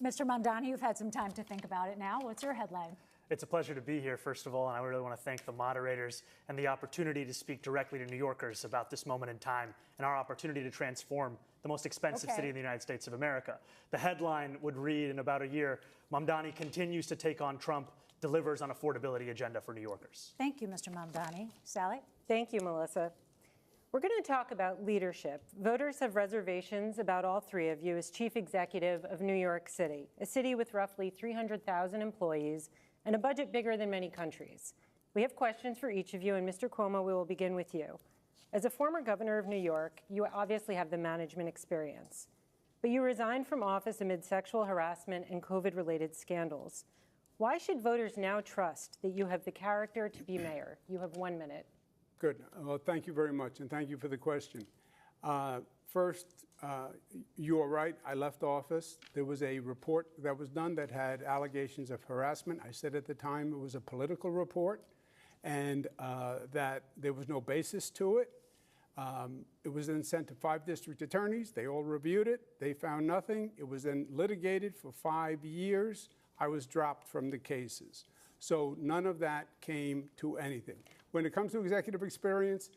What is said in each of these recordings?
Mr. Mamdani, you've had some time to think about it now. What's your headline? It's a pleasure to be here, first of all, and I really want to thank the moderators and the opportunity to speak directly to New Yorkers about this moment in time and our opportunity to transform the most expensive city in the United States of America. The headline would read, in about a year, Mamdani continues to take on Trump, delivers on affordability agenda for New Yorkers. Thank you, Mr. Mamdani. Sally? Thank you, Melissa. We're going to talk about leadership. Voters have reservations about all three of you as chief executive of New York City, a city with roughly 300,000 employees and a budget bigger than many countries. We have questions for each of you, and Mr. Cuomo, we will begin with you. As a former governor of New York, you obviously have the management experience, but you resigned from office amid sexual harassment and COVID-related scandals. Why should voters now trust that you have the character to be mayor? You have 1 minute. Good. Well, thank you very much, and thank you for the question. First, you are right. I left office. There was a report that was done that had allegations of harassment. I said at the time it was a political report and that there was no basis to it. It was then sent to 5 district attorneys. They all reviewed it. They found nothing. It was then litigated for 5 years. I was dropped from the cases. So none of that came to anything. When it comes to executive experience,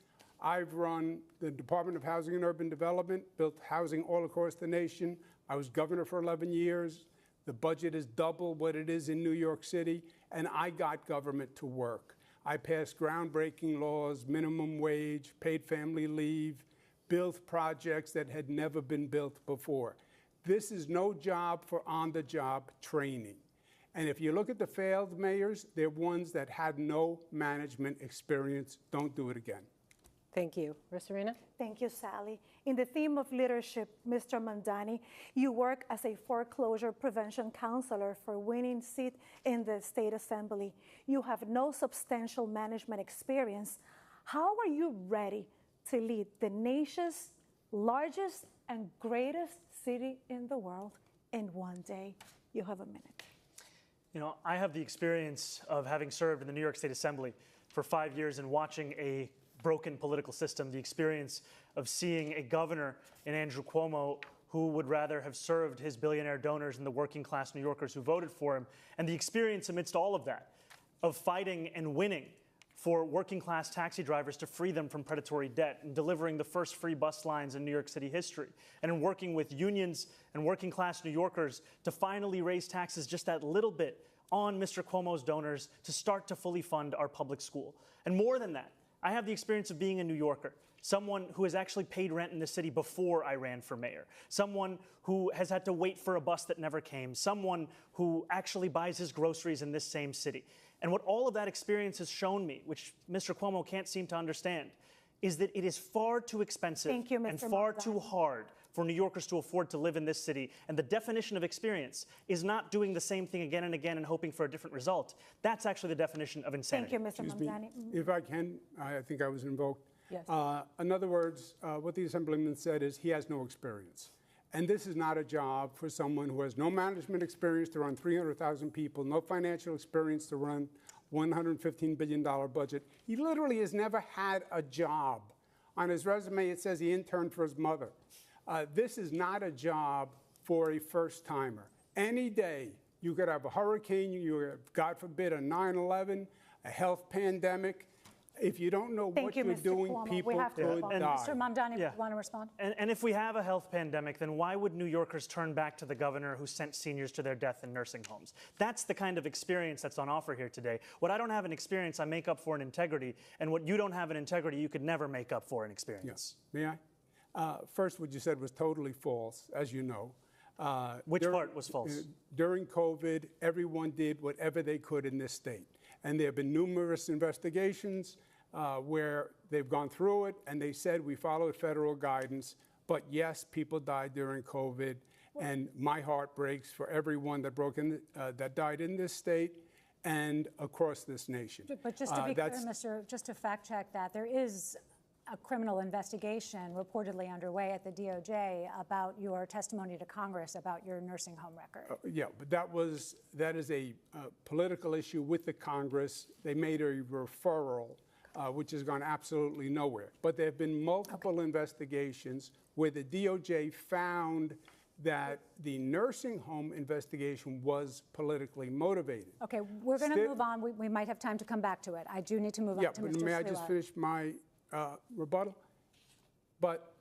I've run the Department of Housing and Urban Development, built housing all across the nation. I was governor for 11 years. The budget is double what it is in New York City, and I got government to work. I passed groundbreaking laws, minimum wage, paid family leave, built projects that had never been built before. This is no job for on-the-job training. And if you look at the failed mayors, they're ones that had no management experience. Don't do it again. Thank you. Rosarinda? Thank you, Sally. In the theme of leadership, Mr. Mamdani, you work as a foreclosure prevention counselor for winning seat in the State Assembly. You have no substantial management experience. How are you ready to lead the nation's largest and greatest city in the world in one day? You have a minute. You know, I have the experience of having served in the New York State Assembly for 5 years and watching a broken political system, the experience of seeing a governor in Andrew Cuomo who would rather have served his billionaire donors and the working class New Yorkers who voted for him, and the experience amidst all of that of fighting and winning for working class taxi drivers to free them from predatory debt and delivering the first free bus lines in New York City history, and in working with unions and working class New Yorkers to finally raise taxes just that little bit on Mr. Cuomo's donors to start to fully fund our public school. And more than that, I have the experience of being a New Yorker, someone who has actually paid rent in the city before I ran for mayor, someone who has had to wait for a bus that never came, someone who actually buys his groceries in this same city. And what all of that experience has shown me, which Mr. Cuomo can't seem to understand, is that it is far too expensive and far too hard for New Yorkers to afford to live in this city. And the definition of experience is not doing the same thing again and again and hoping for a different result. That's actually the definition of insanity. Thank you, Mr. Mamdani. If I can, I think I was invoked. Yes. In other words, what the Assemblyman said is he has no experience. And this is not a job for someone who has no management experience to run 300,000 people, no financial experience to run $115 billion budget. He literally has never had a job. On his resume, it says he interned for his mother. This is not a job for a first-timer. Any day, you could have a hurricane, you have, God forbid, a 9/11, a health pandemic. If you don't know what you're doing, people could die. Mr. Mamdani, you want to respond? And if we have a health pandemic, then why would New Yorkers turn back to the governor who sent seniors to their death in nursing homes? That's the kind of experience that's on offer here today. What I don't have in experience, I make up for in integrity. And what you don't have in integrity, you could never make up for in experience. May I? First, what you said was totally false, as you know. Which part was false? During COVID, everyone did whatever they could in this state. And there have been numerous investigations where they've gone through it, and they said we followed federal guidance. But yes, people died during COVID, and my heart breaks for everyone that died in this state and across this nation. But just to be clear, just to fact check that, there is a criminal investigation reportedly underway at the DOJ about your testimony to Congress about your nursing home record. Yeah, but that is a political issue with the Congress. They made a referral, which has gone absolutely nowhere. But there have been multiple investigations where the DOJ found that the nursing home investigation was politically motivated. Okay, we're going to Still- move on. We might have time to come back to it. I do need to move Yeah, on to but Mr. may I just Sliwa. finish my rebuttal? But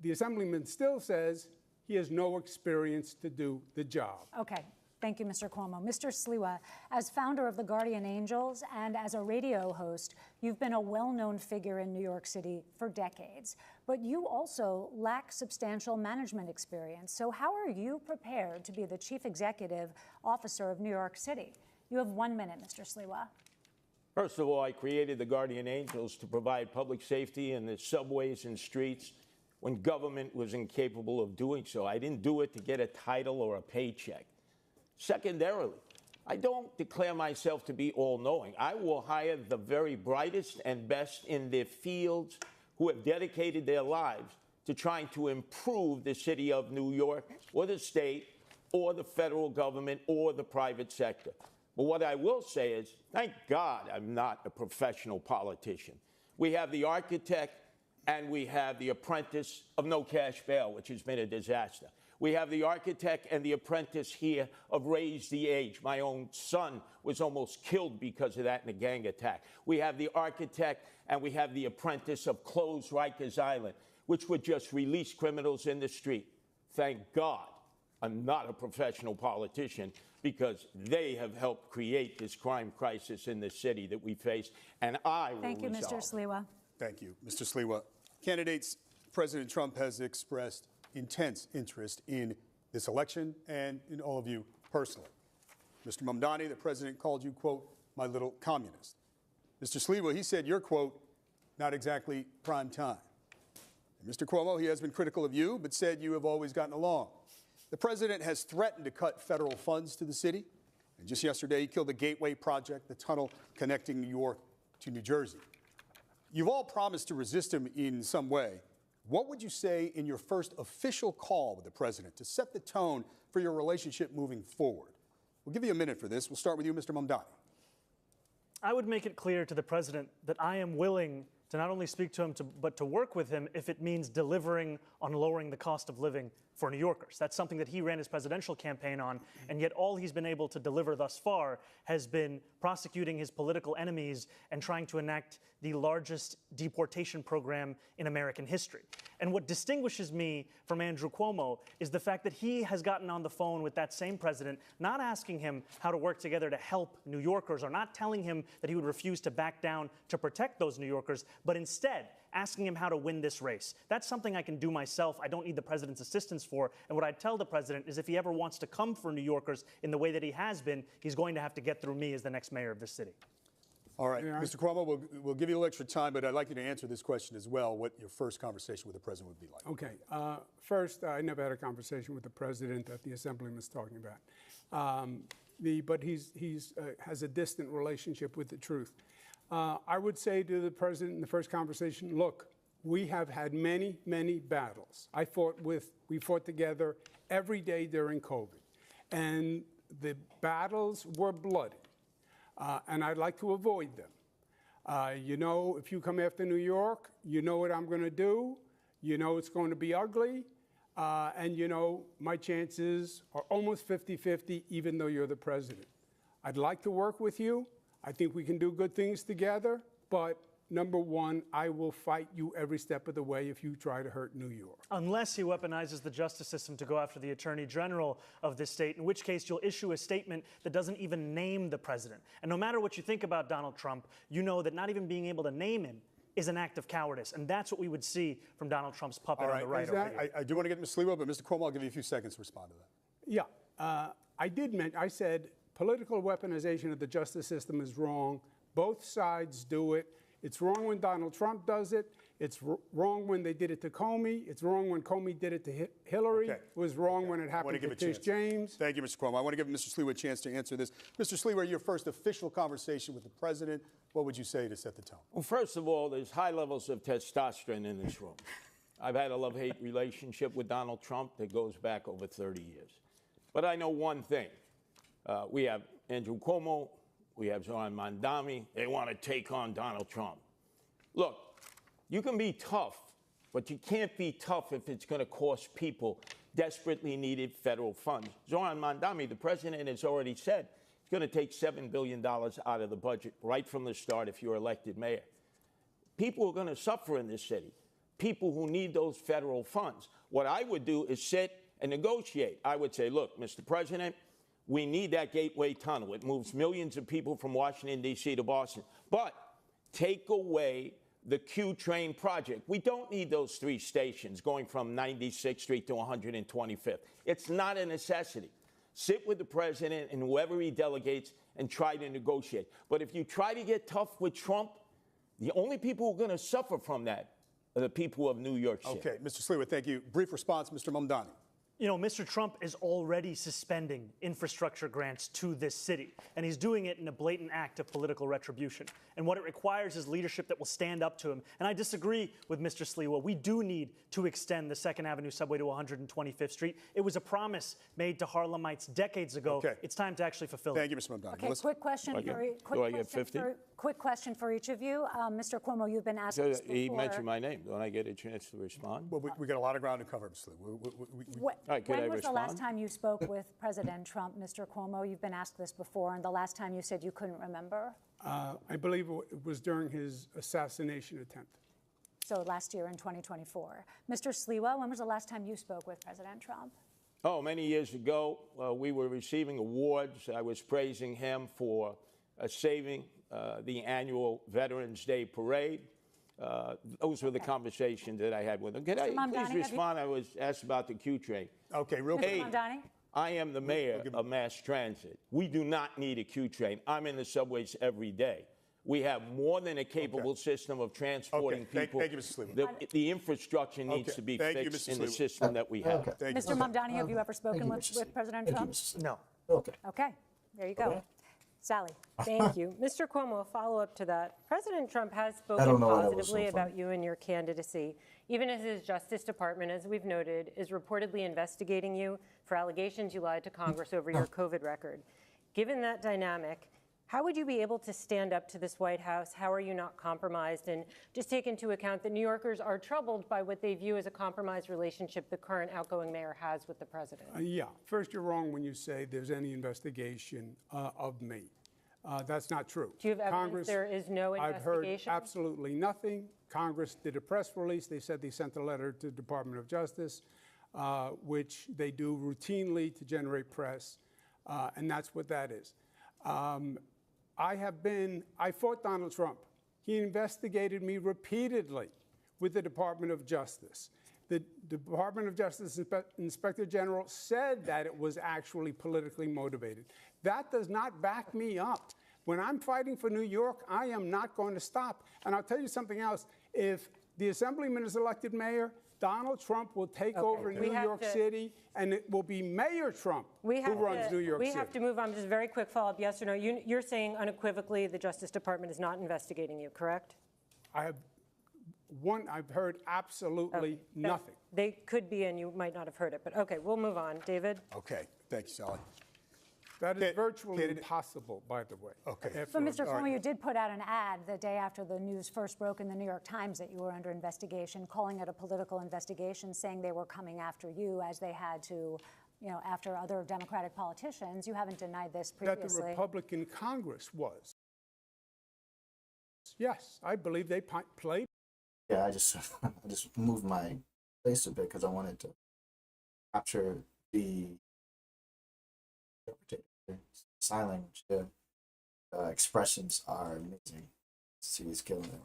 the Assemblyman still says he has no experience to do the job. Okay, thank you, Mr. Cuomo. Mr. Sliwa, as founder of the Guardian Angels and as a radio host, you've been a well-known figure in New York City for decades, but you also lack substantial management experience. So how are you prepared to be the chief executive officer of New York City? You have 1 minute, Mr. Sliwa. First of all, I created the Guardian Angels to provide public safety in the subways and streets when government was incapable of doing so. I didn't do it to get a title or a paycheck. Secondarily, I don't declare myself to be all-knowing. I will hire the very brightest and best in their fields who have dedicated their lives to trying to improve the city of New York or the state or the federal government or the private sector. But what I will say is, thank God I'm not a professional politician. We have the architect and we have the apprentice of no cash bail, which has been a disaster. We have the architect and the apprentice here of Raise the Age. My own son was almost killed because of that in a gang attack. We have the architect and we have the apprentice of Close Rikers Island, which would just release criminals in the street. Thank God I'm not a professional politician because they have helped create this crime crisis in the city that we face, and I will Thank you, resolve. Mr. Sliwa. Thank you. Mr. Sliwa, candidates, President Trump has expressed intense interest in this election and in all of you personally. Mr. Mamdani, the president called you, quote, my little communist. Mr. Sliwa, he said you're, quote, not exactly prime time. And Mr. Cuomo, he has been critical of you, but said you have always gotten along. The president has threatened to cut federal funds to the city. And just yesterday, he killed the Gateway Project, the tunnel connecting New York to New Jersey. You've all promised to resist him in some way. What would you say in your first official call with the president to set the tone for your relationship moving forward? We'll give you a minute for this. We'll start with you, Mr. Mamdani. I would make it clear to the president that I am willing to not only speak to him, but to work with him if it means delivering on lowering the cost of living for New Yorkers. That's something that he ran his presidential campaign on, and yet all he's been able to deliver thus far has been prosecuting his political enemies and trying to enact the largest deportation program in American history. And what distinguishes me from Andrew Cuomo is the fact that he has gotten on the phone with that same president, not asking him how to work together to help New Yorkers, or not telling him that he would refuse to back down to protect those New Yorkers, but instead asking him how to win this race. That's something I can do myself. I don't need the president's assistance for. And what I'd tell the president is if he ever wants to come for New Yorkers in the way that he has been, he's going to have to get through me as the next mayor of this city. All right, Mr. Cuomo, we'll give you a little extra time, but I'd like you to answer this question as well, what your first conversation with the president would be like. Okay. First, I never had a conversation with the president that the Assemblyman is talking about. But he has a distant relationship with the truth. I would say to the president in the first conversation, look, we have had many, many battles. We fought together every day during COVID. And the battles were bloody. And I'd like to avoid them. You know, if you come after New York, you know what I'm going to do. You know it's going to be ugly. And you know my chances are almost 50-50, even though you're the president. I'd like to work with you. I think we can do good things together. But number one, I will fight you every step of the way if you try to hurt New York. Unless he weaponizes the justice system to go after the attorney general of this state, in which case you'll issue a statement that doesn't even name the president. And no matter what you think about Donald Trump, you know that not even being able to name him is an act of cowardice. And that's what we would see from Donald Trump's puppet on the right over here. I do want to get Mr. Sliwa, but Mr. Cuomo, I'll give you a few seconds to respond to that. Yeah, I said political weaponization of the justice system is wrong. Both sides do it. It's wrong when Donald Trump does it. It's wrong when they did it to Comey. It's wrong when Comey did it to Hillary. Okay. It was wrong when it happened to Tish James. Thank you, Mr. Cuomo. I want to give Mr. Sliwa a chance to answer this. Mr. Sliwa, your first official conversation with the president, what would you say to set the tone? Well, first of all, there's high levels of testosterone in this room. I've had a love-hate relationship with Donald Trump that goes back over 30 years. But I know one thing. We have Andrew Cuomo. We have Zohran Mamdani. They want to take on Donald Trump. Look, you can be tough, but you can't be tough if it's going to cost people desperately needed federal funds. Zoran Mandani, the president, has already said he's going to take $7 billion out of the budget right from the start if you're elected mayor. People are going to suffer in this city, people who need those federal funds. What I would do is sit and negotiate. I would say, look, Mr. President, we need that Gateway Tunnel. It moves millions of people from Washington, D.C. to Boston. But take away the Q train project. We don't need those 3 stations going from 96th Street to 125th. It's not a necessity. Sit with the president and whoever he delegates and try to negotiate. But if you try to get tough with Trump, the only people who are going to suffer from that are the people of New York City. Okay, Mr. Sliwa, thank you. Brief response, Mr. Mamdani. You know, Mr. Trump is already suspending infrastructure grants to this city, and he's doing it in a blatant act of political retribution. And what it requires is leadership that will stand up to him. And I disagree with Mr. Sliwa. We do need to extend the 2nd Avenue subway to 125th Street. It was a promise made to Harlemites decades ago. Okay. It's time to actually fulfill Thank it. you, Mr. Mamdani. Okay, Melissa? quick question Quick question for each of you. Mr. Cuomo, you've been asked this before. He mentioned my name. Don't I get a chance to respond? Well, we got a lot of ground to cover, Mr. Sliwa. right, could I When was the last respond? time you spoke with President Trump, Mr. Cuomo? You've been asked this before, and the last time you said you couldn't remember. I believe it was during his assassination attempt. So last year in 2024. Mr. Sliwa, when was the last time you spoke with President Trump? Oh, many years ago, we were receiving awards. I was praising him for saving the annual Veterans Day parade. Those were the conversations that I had with him. Can I please respond? I was asked about the Q train. Okay, real quick. Mr. Mamdani? I am the mayor of mass transit. We do not need a Q train. I'm in the subways every day. We have more than a capable system of transporting people. Thank you, Mr. Sliwa. The infrastructure needs to be Thank you, fixed Mr. in the Sliwa. system that we have. Thank you, Mr. Mamdani, have you ever spoken with President Trump? No. Okay. Okay, there you go. Sally. Thank you. Mr. Cuomo, a follow-up to that. President Trump has don't spoken know why that was so positively about funny. you and your candidacy, even as his Justice Department, as we've noted, is reportedly investigating you for allegations you lied to Congress over your COVID record. Given that dynamic, how would you be able to stand up to this White House? How are you not compromised? And just take into account that New Yorkers are troubled by what they view as a compromised relationship the current outgoing mayor has with the president. Yeah, first, you're wrong when you say there's any investigation of me. That's not true. Do you have evidence there is no investigation? I've heard absolutely nothing. Congress did a press release. They said they sent a letter to the Department of Justice, which they do routinely to generate press, and that's what that is. I fought Donald Trump. He investigated me repeatedly with the Department of Justice. The Department of Justice Inspector General said that it was actually politically motivated. That does not back me up. When I'm fighting for New York, I am not going to stop. And I'll tell you something else. If the Assemblyman is elected mayor, Donald Trump will take over New York City, and it will be Mayor Trump who runs New York City. We have to move on. Just a very quick follow-up, yes or no. You're saying unequivocally the Justice Department is not investigating you, correct? I've heard absolutely nothing. They could be, and you might not have heard it. But OK, we'll move on. David? Okay, thank you, Sally. That is virtually impossible, by the way. Okay. But Mr. Cuomo, you did put out an ad the day after the news first broke in the New York Times that you were under investigation, calling it a political investigation, saying they were coming after you as they had to, after other Democratic politicians. You haven't denied this previously. That the Republican Congress was. Yes, I believe they played. Yeah, I just moved my place a bit because I wanted to capture the sign language. The expressions are amazing. He's killing it.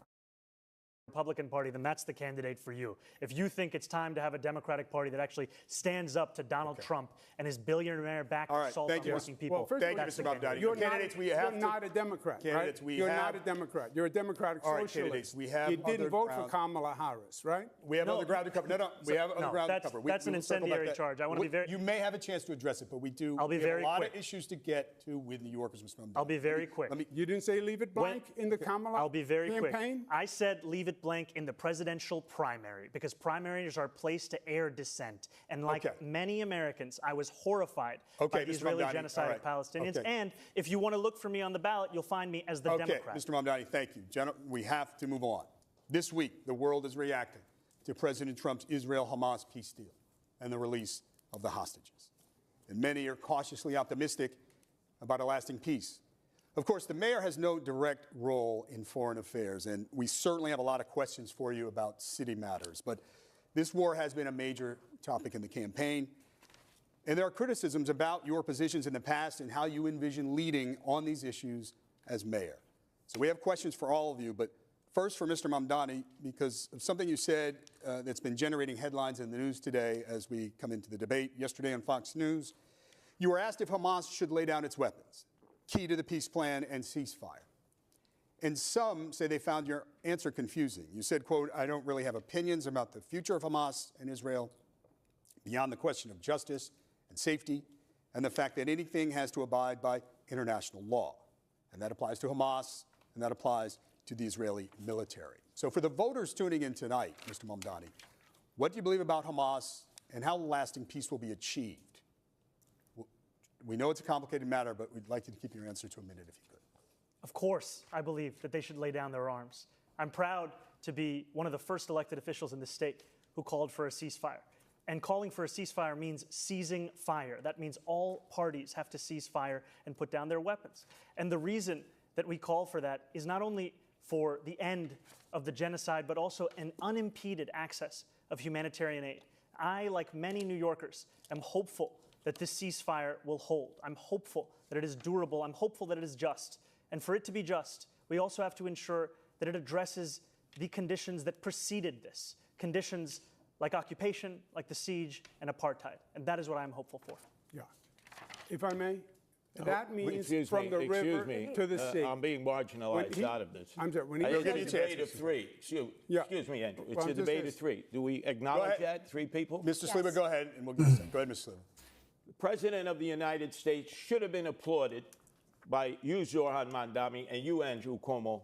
Republican Party, then that's the candidate for you. If you think it's time to have a Democratic Party that actually stands up to Donald Trump and his billionaire-backed assault on working people, Well, first Thank you, of Mr. all, Mamdani. you're Candidates, we have you're not a Democrat, Candidates, right? we You're have- not a Democrat. You're a Democratic All right, socialist. candidates, we have You didn't other vote for ground. Kamala Harris, right? We have other ground to cover. No, we have other ground to that's- cover. that's an will circle back incendiary that. charge. I wanna be very- You may have a chance to address it, but we do. I'll be we have very a lot quick. of issues to get to with New Yorkers, Mr. Mamdani. I'll be very quick. You didn't say leave it blank in the Kamala I'll be very campaign? quick. I said leave it blank in the presidential primary because primaries are a place to air dissent. And like many Americans, I was horrified by the Mr. Israeli Mamdani. genocide All of Palestinians. Okay. And if you want to look for me on the ballot, you'll find me as the Democrat. Mr. Mamdani, thank you. We have to move on. This week, the world is reacting to President Trump's Israel-Hamas peace deal and the release of the hostages. And many are cautiously optimistic about a lasting peace. Of course, the mayor has no direct role in foreign affairs, and we certainly have a lot of questions for you about city matters. But this war has been a major topic in the campaign, and there are criticisms about your positions in the past and how you envision leading on these issues as mayor. So we have questions for all of you, but first for Mr. Mamdani, because of something you said that's been generating headlines in the news today as we come into the debate. Yesterday on Fox News, you were asked if Hamas should lay down its weapons, key to the peace plan and ceasefire. And some say they found your answer confusing. You said, quote, "I don't really have opinions about the future of Hamas and Israel beyond the question of justice and safety and the fact that anything has to abide by international law." And that applies to Hamas, and that applies to the Israeli military. So for the voters tuning in tonight, Mr. Mamdani, what do you believe about Hamas and how lasting peace will be achieved? We know it's a complicated matter, but we'd like you to keep your answer to a minute if you could. Of course, I believe that they should lay down their arms. I'm proud to be one of the first elected officials in this state who called for a ceasefire. And calling for a ceasefire means ceasing fire. That means all parties have to cease fire and put down their weapons. And the reason that we call for that is not only for the end of the genocide, but also an unimpeded access of humanitarian aid. I, like many New Yorkers, am hopeful that this ceasefire will hold. I'm hopeful that it is durable. I'm hopeful that it is just. And for it to be just, we also have to ensure that it addresses the conditions that preceded this, conditions like occupation, like the siege, and apartheid. And that is what I'm hopeful for. Yeah. If I may, that means Excuse from me, the excuse river me. to the sea. I'm being marginalized out of this. I'm sorry. When he It's goes a give you a debate chance. of three. Yeah. Excuse me, Andrew. Well, It's I'm a just debate saying- of three. Do we acknowledge ahead. that? Three people? Mr. Sliwa, go ahead, and we'll give you a second. Go ahead, Mr. Sliwa. The President of the United States should have been applauded by you, Zoran Mamdani, and you, Andrew Cuomo,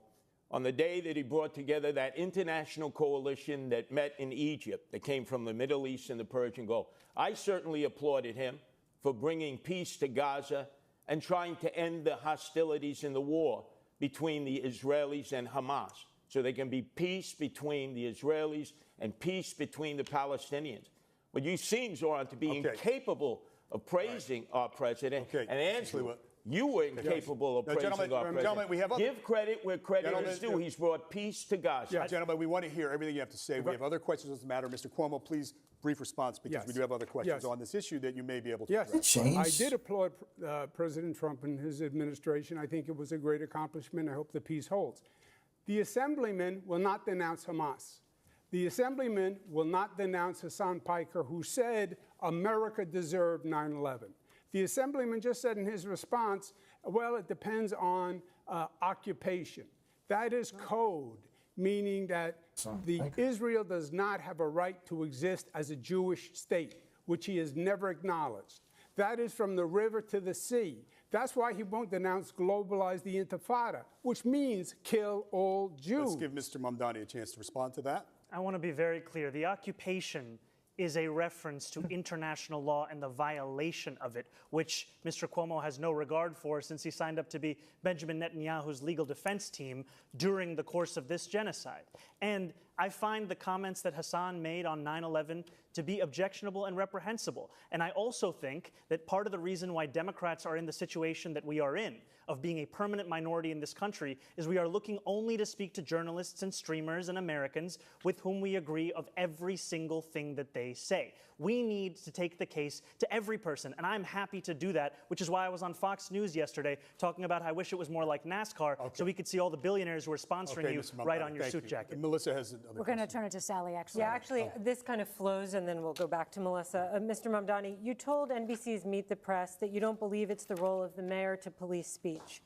on the day that he brought together that international coalition that met in Egypt, that came from the Middle East and the Persian Gulf. I certainly applauded him for bringing peace to Gaza and trying to end the hostilities in the war between the Israelis and Hamas, so there can be peace between the Israelis and peace between the Palestinians. But you seem, Zoran, to be Okay. incapable of praising our president. Okay, And Andrew, Sliwa. you were incapable of Now, praising gentlemen, our president. gentlemen, we have other- Give credit where credit Gentlemen, is due. He's brought peace to Gaza. Yeah, gentlemen, we want to hear everything you have to say. We have other questions on the matter. Mr. Cuomo, please, brief response, because Yes. we do have other questions Yes. on this issue that you may be able to Yes, address. Change. I did applaud President Trump and his administration. I think it was a great accomplishment. I hope the peace holds. The assemblyman will not denounce Hamas. The assemblyman will not denounce Hassan Piker, who said America deserved 9/11. The assemblyman just said in his response, well, it depends on occupation. That is code, meaning that Israel does not have a right to exist as a Jewish state, which he has never acknowledged. That is from the river to the sea. That's why he won't denounce globalize the Intifada, which means kill all Jews. Let's give Mr. Mamdani a chance to respond to that. I want to be very clear. The occupation is a reference to international law and the violation of it, which Mr. Cuomo has no regard for since he signed up to be Benjamin Netanyahu's legal defense team during the course of this genocide. And I find the comments that Hassan made on 9/11 to be objectionable and reprehensible. And I also think that part of the reason why Democrats are in the situation that we are in, of being a permanent minority in this country, is we are looking only to speak to journalists and streamers and Americans with whom we agree of every single thing that they say. We need to take the case to every person, and I'm happy to do that, which is why I was on Fox News yesterday talking about how I wish it was more like NASCAR, so we could see all the billionaires who are sponsoring you Mr. Mamdani, right on your thank suit you. jacket. Melissa has another We're going to question. turn it to Sally, actually. Yeah, actually, this kind of flows, and then we'll go back to Melissa. Mr. Mamdani, you told NBC's Meet the Press that you don't believe it's the role of the mayor to police speech.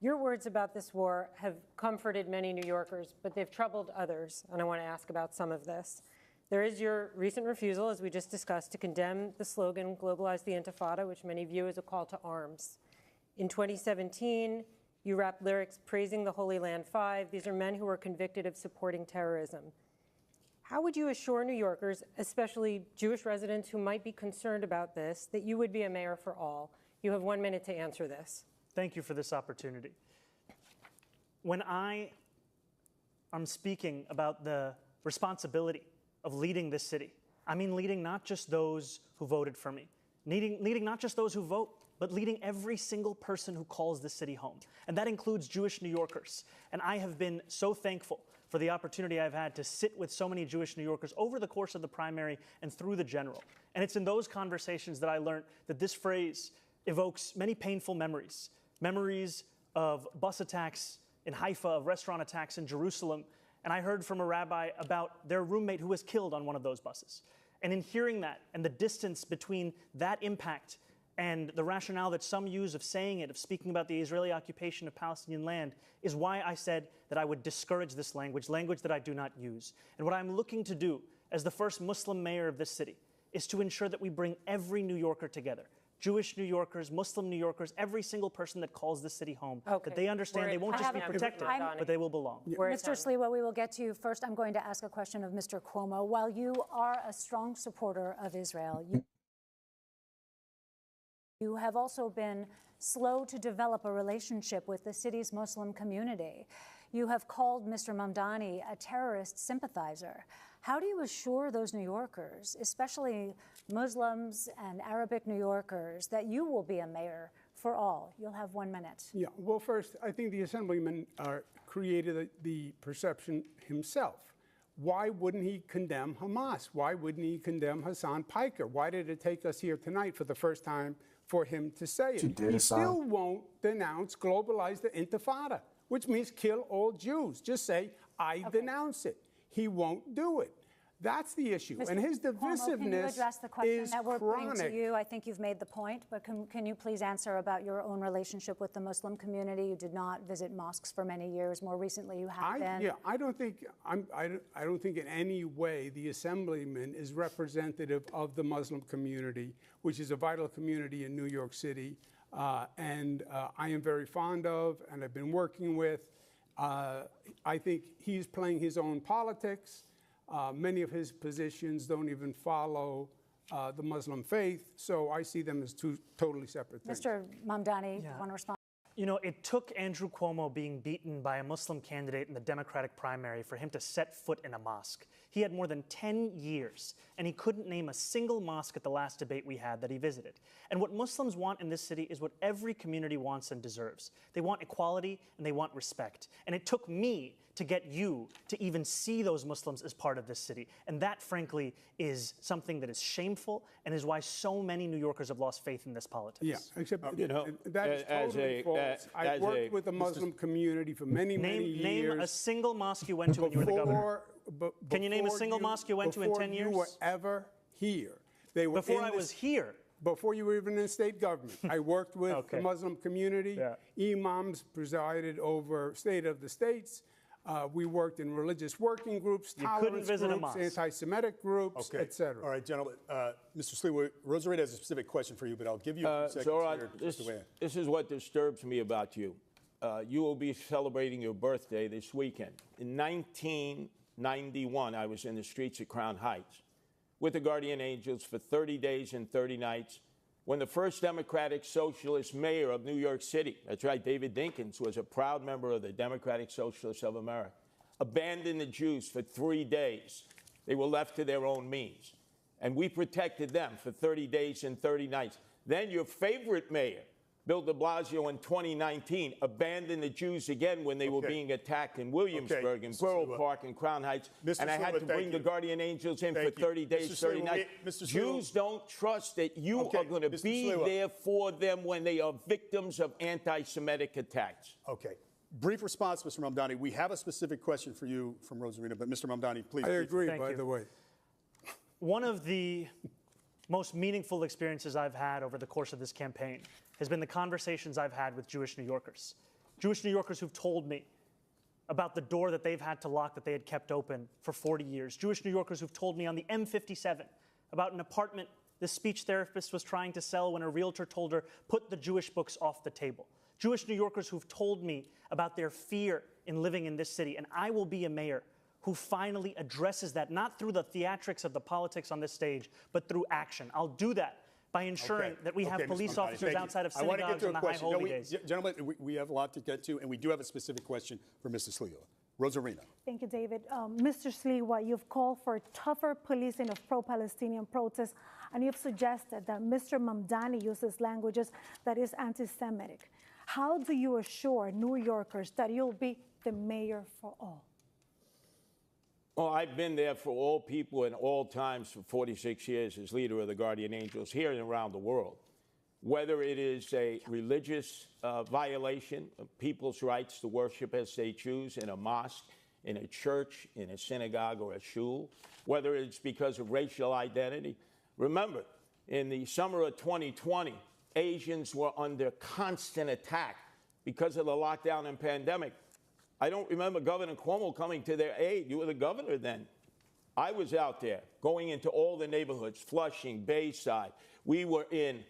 Your words about this war have comforted many New Yorkers, but they've troubled others, and I want to ask about some of this. There is your recent refusal, as we just discussed, to condemn the slogan, globalize the Intifada, which many view as a call to arms. In 2017, you rapped lyrics praising the Holy Land Five. These are men who were convicted of supporting terrorism. How would you assure New Yorkers, especially Jewish residents who might be concerned about this, that you would be a mayor for all? You have 1 minute to answer this. Thank you for this opportunity. When I am speaking about the responsibility of leading this city, I mean leading not just those who voted for me, leading not just those who vote, but leading every single person who calls this city home. And that includes Jewish New Yorkers. And I have been so thankful for the opportunity I've had to sit with so many Jewish New Yorkers over the course of the primary and through the general. And it's in those conversations that I learned that this phrase evokes many painful memories. Memories of bus attacks in Haifa, of restaurant attacks in Jerusalem. And I heard from a rabbi about their roommate who was killed on one of those buses. And in hearing that and the distance between that impact and the rationale that some use of saying it, of speaking about the Israeli occupation of Palestinian land, is why I said that I would discourage this language that I do not use. And what I'm looking to do as the first Muslim mayor of this city is to ensure that we bring every New Yorker together. Jewish New Yorkers, Muslim New Yorkers, every single person that calls this city home, that they understand they won't just be protected, but they will belong. Mr. Sliwa, we will get to you. First, I'm going to ask a question of Mr. Cuomo. While you are a strong supporter of Israel, you have also been slow to develop a relationship with the city's Muslim community. You have called Mr. Mamdani a terrorist sympathizer. How do you assure those New Yorkers, especially Muslims and Arabic New Yorkers, that you will be a mayor for all? You'll have 1 minute. Yeah, well, first, I think the Assemblyman created the perception himself. Why wouldn't he condemn Hamas? Why wouldn't he condemn Hassan Piker? Why did it take us here tonight for the first time for him to say it? He still won't denounce, globalize the Intifada, which means kill all Jews. Just say, I denounce it. He won't do it. That's the issue. Mr. And his divisiveness Cuomo, can you address the question is that we're putting to chronic. you? I think you've made the point, but can you please answer about your own relationship with the Muslim community? You did not visit mosques for many years. More recently, you have been. Yeah, I don't think in any way the Assemblyman is representative of the Muslim community, which is a vital community in New York City, and I am very fond of, and I've been working with. I think he's playing his own politics. Many of his positions don't even follow the Muslim faith, so I see them as two totally separate things. Mr. Mamdani, you want to respond? You know, it took Andrew Cuomo being beaten by a Muslim candidate in the Democratic primary for him to set foot in a mosque. He had more than 10 years, and he couldn't name a single mosque at the last debate we had that he visited. And what Muslims want in this city is what every community wants and deserves. They want equality, and they want respect. And it took me to get you to even see those Muslims as part of this city. And that, frankly, is something that is shameful and is why so many New Yorkers have lost faith in this politics. Yeah, except you know, that is totally false. I worked with the Muslim community for many years. Name a single mosque you went to when you were the governor. Can you name a single mosque you went to in 10 years? Before you were ever here. They were before I was here? Before you were even in state government. I worked with the Muslim community. Imams presided over State of the States. We worked in religious working groups, tolerance groups, anti-Semitic groups, etc. All right, gentlemen. Mr. Sliwa, Rosarita has a specific question for you, but I'll give you a few seconds here. This is what disturbs me about you. You will be celebrating your birthday this weekend. In 1991, I was in the streets of Crown Heights with the Guardian Angels for 30 days and 30 nights when the first Democratic Socialist mayor of New York City, that's right, David Dinkins, was a proud member of the Democratic Socialists of America, abandoned the Jews for 3 days. They were left to their own means. And we protected them for 30 days and 30 nights. Then your favorite mayor, Bill de Blasio, in 2019, abandoned the Jews again when they were being attacked in Williamsburg, in Borough Park, and Crown Heights. And I had to bring the Guardian Angels in for 30 days, 30 nights. Jews don't trust that you are going to be there for them when they are victims of anti-Semitic attacks. Okay. Brief response, Mr. Mamdani. We have a specific question for you from Rosarita, but Mr. Mamdani, please. I agree, by the way. One of the most meaningful experiences I've had over the course of this campaign has been the conversations I've had with Jewish New Yorkers. Jewish New Yorkers who've told me about the door that they've had to lock that they had kept open for 40 years. Jewish New Yorkers who've told me on the M57 about an apartment the speech therapist was trying to sell when a realtor told her, put the Jewish books off the table. Jewish New Yorkers who've told me about their fear in living in this city. And I will be a mayor who finally addresses that, not through the theatrics of the politics on this stage, but through action. I'll do that by ensuring that we have police officers outside of synagogues on the high holy days. Gentlemen, we have a lot to get to, and we do have a specific question for Mr. Sliwa. Rosarina. Thank you, David. Mr. Sliwa, you've called for tougher policing of pro-Palestinian protests, and you've suggested that Mr. Mamdani uses languages that is anti-Semitic. How do you assure New Yorkers that you'll be the mayor for all? Well, I've been there for all people in all times for 46 years as leader of the Guardian Angels here and around the world. Whether it is a religious violation of people's rights to worship as they choose in a mosque, in a church, in a synagogue, or a shul, whether it's because of racial identity. Remember, in the summer of 2020, Asians were under constant attack because of the lockdown and pandemic. I don't remember Governor Cuomo coming to their aid. You were the governor then. I was out there going into all the neighborhoods, Flushing, Bayside. We were in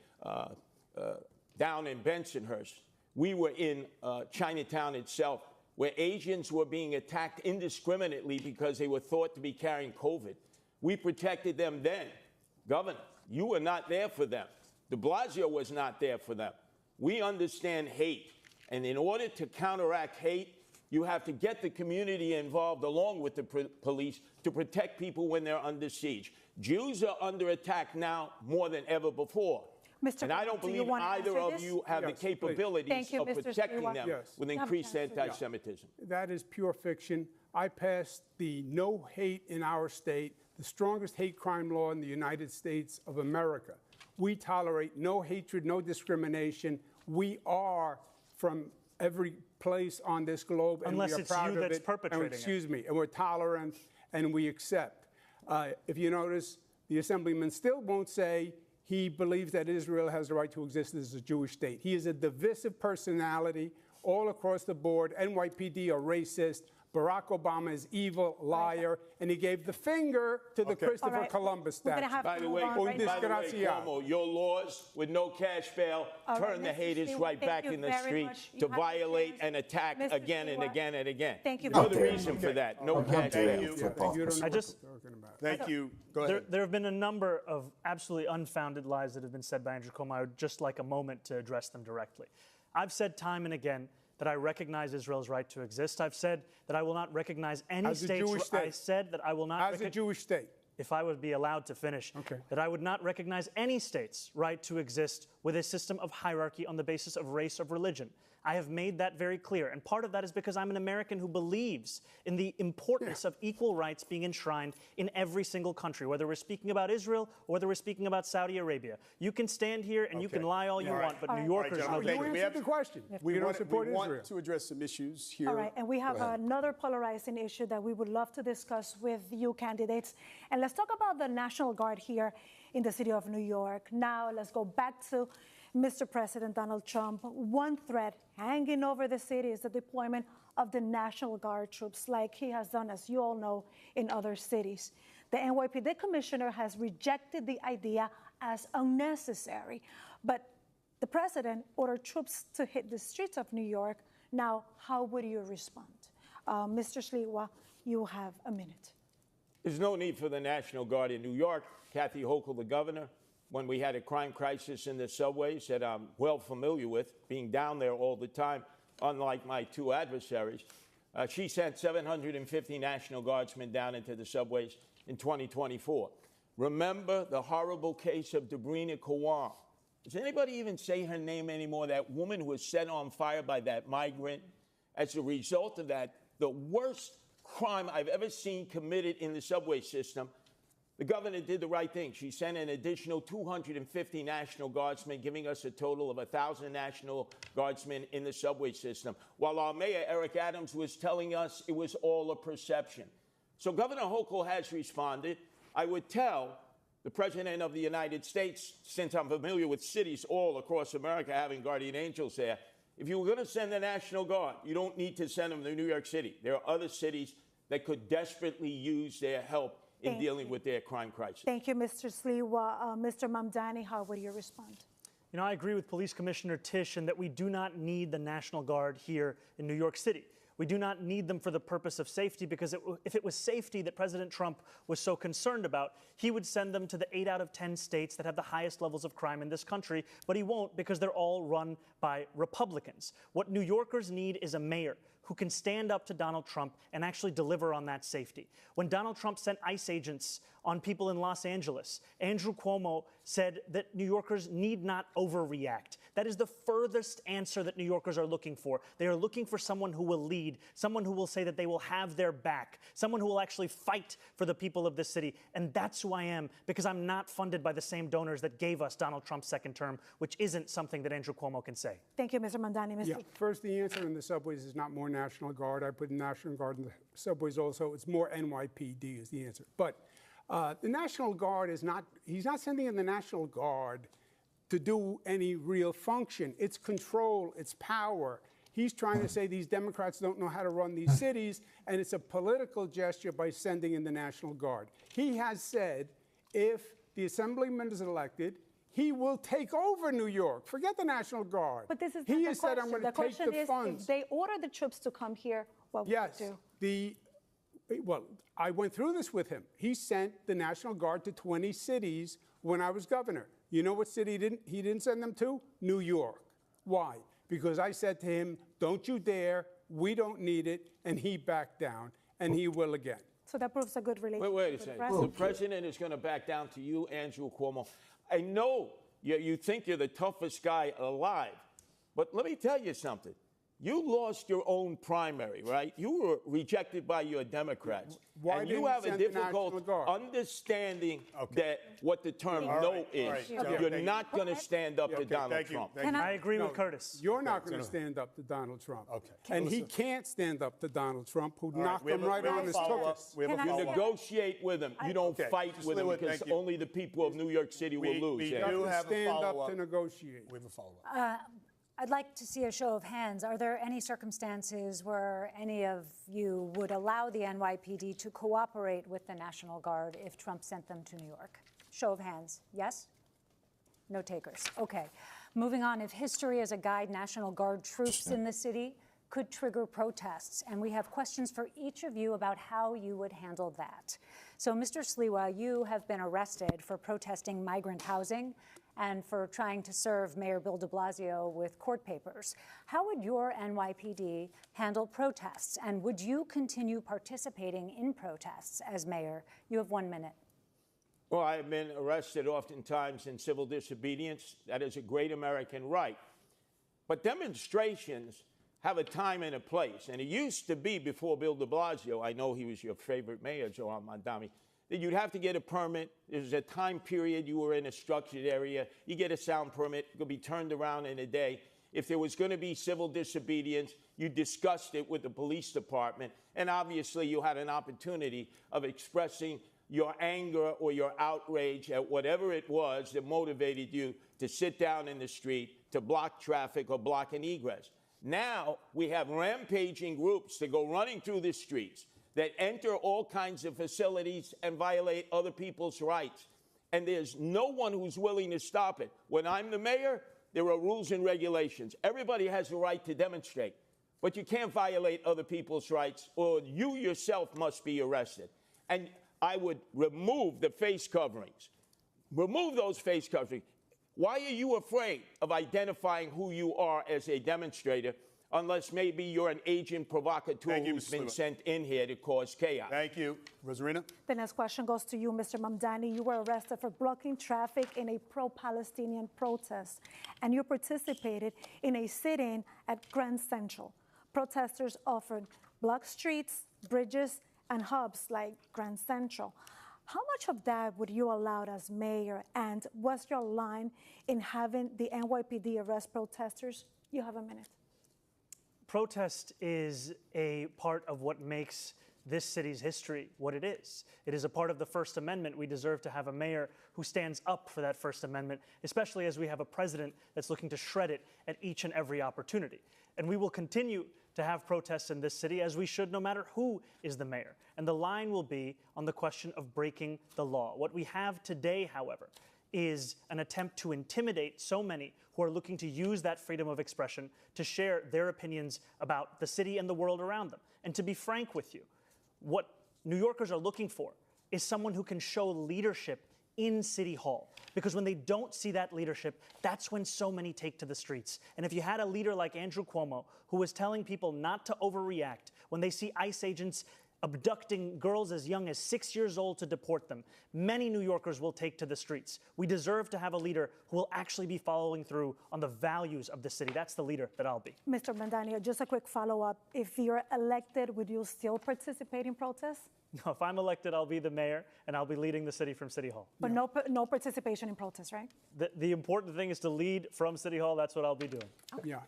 down in Bensonhurst. We were in Chinatown itself, where Asians were being attacked indiscriminately because they were thought to be carrying COVID. We protected them then. Governor, you were not there for them. De Blasio was not there for them. We understand hate. And in order to counteract hate, you have to get the community involved along with the police to protect people when they're under siege. Jews are under attack now more than ever before. Mr. And I don't believe either of you have the capabilities of protecting them with increased anti-Semitism. That is pure fiction. I passed the no hate in our state, the strongest hate crime law in the United States of America. We tolerate no hatred, no discrimination. We are from every place on this globe, and Unless we are it's proud you of that's it. perpetrating and, excuse me, and we're tolerant and we accept. If you notice, the assemblyman still won't say he believes that Israel has the right to exist as a Jewish state. He is a divisive personality all across the board. NYPD are racist. Barack Obama is evil, liar, and he gave the finger to the Christopher Columbus statue. By the way, Cuomo, your laws with no cash bail turn the haters right back in the street to violate and attack again and again and again. Thank you. You're the reason for that. No cash bail. Thank you. Go ahead. There have been a number of absolutely unfounded lies that have been said by Andrew Cuomo. I would just like a moment to address them directly. I've said time and again that I recognize Israel's right to exist. I've said that I will not recognize any state's. I said that I will not. As a Jewish state. If I would be allowed to finish, that I would not recognize any state's right to exist with a system of hierarchy on the basis of race or religion. I have made that very clear. And part of that is because I'm an American who believes in the importance of equal rights being enshrined in every single country, whether we're speaking about Israel or whether we're speaking about Saudi Arabia. You can stand here and you can lie all you want, but New Yorkers know that. We have the question. We want to address some issues here. All right, and we have another polarizing issue that we would love to discuss with you candidates. And let's talk about the National Guard here in the city of New York. Now, let's go back to Mr. President Donald Trump. One threat hanging over the city is the deployment of the National Guard troops, like he has done, as you all know, in other cities. The NYPD commissioner has rejected the idea as unnecessary, but the president ordered troops to hit the streets of New York. Now, how would you respond? Mr. Sliwa, you have a minute. There's no need for the National Guard in New York. Kathy Hochul, the governor, when we had a crime crisis in the subways that I'm well familiar with, being down there all the time, unlike my two adversaries, she sent 750 National Guardsmen down into the subways in 2024. Remember the horrible case of Debrina Kawam. Does anybody even say her name anymore? That woman who was set on fire by that migrant. As a result of that, the worst crime I've ever seen committed in the subway system, the governor did the right thing. She sent an additional 250 National Guardsmen, giving us a total of 1,000 National Guardsmen in the subway system, while our mayor, Eric Adams, was telling us it was all a perception. So Governor Hochul has responded. I would tell the President of the United States, since I'm familiar with cities all across America having Guardian Angels there, if you were going to send the National Guard, you don't need to send them to New York City. There are other cities that could desperately use their help in dealing with their crime crisis. Thank you, Mr. Sliwa. Mr. Mamdani, how would you respond? You know, I agree with Police Commissioner Tisch in that we do not need the National Guard here in New York City. We do not need them for the purpose of safety, because if it was safety that President Trump was so concerned about, he would send them to the 8 out of 10 states that have the highest levels of crime in this country, but he won't, because they're all run by Republicans. What New Yorkers need is a mayor who can stand up to Donald Trump and actually deliver on that safety. When Donald Trump sent ICE agents on people in Los Angeles, Andrew Cuomo said that New Yorkers need not overreact. That is the furthest answer that New Yorkers are looking for. They are looking for someone who will lead, someone who will say that they will have their back, someone who will actually fight for the people of this city. And that's who I am, because I'm not funded by the same donors that gave us Donald Trump's second term, which isn't something that Andrew Cuomo can say. Thank you, Mr. Mamdani. Mr. Yeah, first, the answer in the subways is not more National Guard. I put National Guard in the subways also. It's more NYPD is the answer. But the National Guard is not, he's not sending in the National Guard to do any real function. It's control, it's power. He's trying to say these Democrats don't know how to run these cities, and it's a political gesture by sending in the National Guard. He has said if the assemblyman is elected, he will take over New York. Forget the National Guard. But this is he not has the said, I'm question. going to take the is, funds. if they order the troops to come here, what Yes, would you do? well, I went through this with him. He sent the National Guard to 20 cities when I was governor. You know what city he didn't send them to? New York. Why? Because I said to him, don't you dare, we don't need it, and he backed down, and he will again. So that proves a good relationship. Wait a with the second. president. The president is going to back down to you, Andrew Cuomo. I know you think you're the toughest guy alive, but let me tell you something. You lost your own primary, right? You were rejected by your Democrats. Why and didn't you he have a send the National difficult Guard? understanding that what the term All no right, is. all right, Joe, You're thank you. not going to stand up to Okay, Donald thank you, Trump. thank you. I agree with Curtis. You're not going to stand up to Donald Trump. Okay. And he Listen. can't stand up to Donald Trump, who All right, knocked we have him a- right we have on a his follow-up. tuchus. We have a Can I You say- follow-up. negotiate with him. You don't Okay, fight Mr. with him Lewis, because thank you. only the people of New York City will lose. we You Andrew. do have to have a stand up follow-up. to negotiate. We have a follow-up. I'd like to see a show of hands. Are there any circumstances where any of you would allow the NYPD to cooperate with the National Guard if Trump sent them to New York? Show of hands. Yes? No takers. Okay. Moving on. If history is a guide, National Guard troops in the city could trigger protests. And we have questions for each of you about how you would handle that. So, Mr. Sliwa, you have been arrested for protesting migrant housing and for trying to serve Mayor Bill de Blasio with court papers. How would your NYPD handle protests? And would you continue participating in protests as mayor? You have 1 minute. Well, I have been arrested oftentimes in civil disobedience. That is a great American right. But demonstrations have a time and a place. And it used to be before Bill de Blasio, I know he was your favorite mayor, Joe Mamdani, that you'd have to get a permit. There's a time period you were in a structured area. You get a sound permit. It could be turned around in a day. If there was going to be civil disobedience, you discussed it with the police department. And obviously, you had an opportunity of expressing your anger or your outrage at whatever it was that motivated you to sit down in the street, to block traffic or block an egress. Now, we have rampaging groups that go running through the streets, that enter all kinds of facilities and violate other people's rights. And there's no one who's willing to stop it. When I'm the mayor, there are rules and regulations. Everybody has a right to demonstrate, but you can't violate other people's rights, or you yourself must be arrested. And I would remove the face coverings. Remove those face coverings. Why are you afraid of identifying who you are as a demonstrator, unless maybe you're an agent provocateur Thank you, who's Mr. been Sliwa. sent in here to cause chaos? Thank you. Rosarina? The next question goes to you, Mr. Mamdani. You were arrested for blocking traffic in a pro-Palestinian protest, and you participated in a sit-in at Grand Central. Protesters offered blocked streets, bridges, and hubs like Grand Central. How much of that would you allow as mayor, and what's your line in having the NYPD arrest protesters? You have a minute. Protest is a part of what makes this city's history what it is. It is a part of the First Amendment. We deserve to have a mayor who stands up for that First Amendment, especially as we have a president that's looking to shred it at each and every opportunity. And we will continue to have protests in this city, as we should, no matter who is the mayor. And the line will be on the question of breaking the law. What we have today, however, is an attempt to intimidate so many who are looking to use that freedom of expression to share their opinions about the city and the world around them. And to be frank with you, what New Yorkers are looking for is someone who can show leadership in City Hall. Because when they don't see that leadership, that's when so many take to the streets. And if you had a leader like Andrew Cuomo, who was telling people not to overreact when they see ICE agents abducting girls as young as 6 years old to deport them, many New Yorkers will take to the streets. We deserve to have a leader who will actually be following through on the values of the city. That's the leader that I'll be. Mr. Mandani, just a quick follow-up. If you're elected, would you still participate in protests? No, if I'm elected, I'll be the mayor, and I'll be leading the city from City Hall. But no participation in protests, right? The important thing is to lead from City Hall. That's what I'll be doing. Yeah.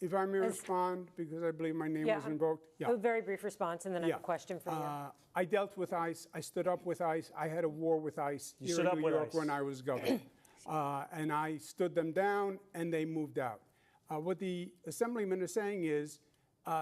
If I may respond, because I believe my name was invoked. A very brief response, and then I have a question for you. I dealt with ICE. I stood up with ICE. I had a war with ICE here in New York when I was governor. And I stood them down, and they moved out. What the assemblyman is saying is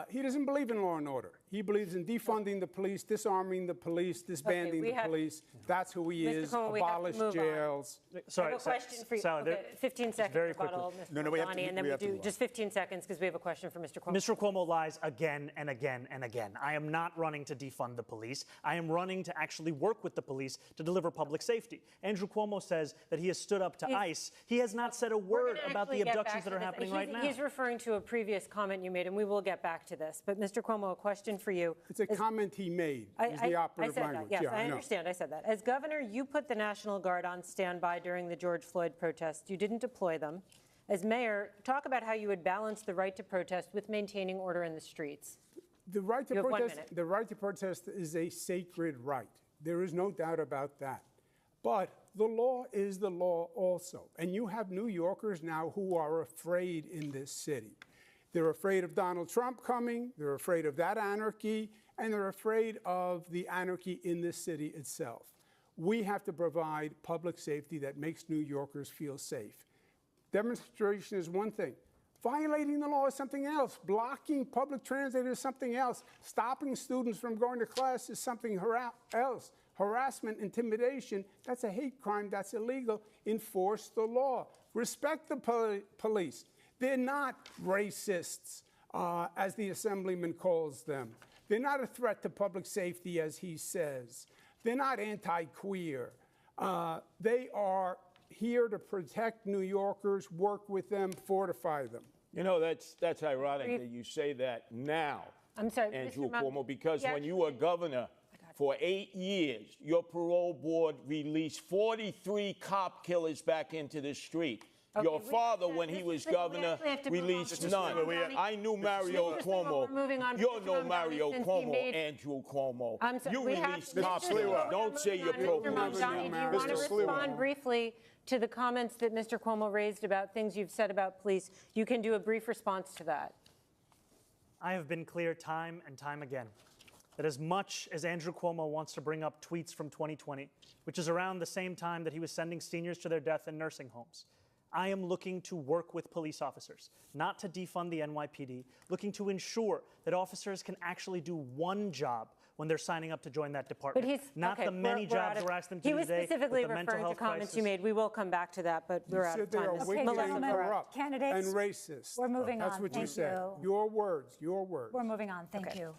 he doesn't believe in law and order. He believes in defunding the police, disarming the police, disbanding the police. That's who he is. Abolish jails. Sorry, I have a question for you. Sally, Okay, 15 seconds very rebuttal, quickly. Mr. Mandani, and then we do just 15 seconds because we have a question for Mr. Cuomo. Mr. Cuomo lies again and again and again. I am not running to defund the police. I am running to actually work with the police to deliver public safety. Andrew Cuomo says that he has stood up to ICE. He has not said a word about the abductions that are happening right now. He's referring to a previous comment you made, and we will get back to this. But Mr. Cuomo, a question for you. It's a comment he made, is the operative language. Yes, Yeah, I understand. I said that. As governor, you put the National Guard on standby during the George Floyd protests. You didn't deploy them. As mayor, talk about how you would balance the right to protest with maintaining order in the streets. The right to You have 1 protest, minute. the right to protest is a sacred right. There is no doubt about that. But the law is the law also. And you have New Yorkers now who are afraid in this city. They're afraid of Donald Trump coming, they're afraid of that anarchy, and they're afraid of the anarchy in this city itself. We have to provide public safety that makes New Yorkers feel safe. Demonstration is one thing. Violating the law is something else. Blocking public transit is something else. Stopping students from going to class is something else. Harassment, intimidation, that's a hate crime, that's illegal. Enforce the law. Respect the police. They're not racists, as the assemblyman calls them. They're not a threat to public safety, as he says. They're not anti-queer. They are here to protect New Yorkers, work with them, fortify them. You know, that's ironic that you say that now, I'm sorry, Andrew Mr. Cuomo, because Yeah, when you were governor for 8 years, your parole board released 43 cop killers back into the street. Your father, when he was governor, released none. I knew Mario Cuomo. You know Mario Cuomo, Andrew Cuomo. You released cops. Don't say you're pro. Mr. Mamdani, do you want to respond briefly to the comments that Mr. Cuomo raised about things you've said about police? You can do a brief response to that. I have been clear time and time again that as much as Andrew Cuomo wants to bring up tweets from 2020, which is around the same time that he was sending seniors to their death in nursing homes, I am looking to work with police officers, not to defund the NYPD, looking to ensure that officers can actually do one job when they're signing up to join that department. But he's not okay, the many jobs we're asking them to do today. He was specifically with the mental referring to health comments crisis. you made. We will come back to that, but we're out of You said they time. are Ms. wicked Melissa and Barrera. corrupt Candidates, and racist. we're moving That's on. what you Thank said. you. Your words, your words. We're moving on. Thank you.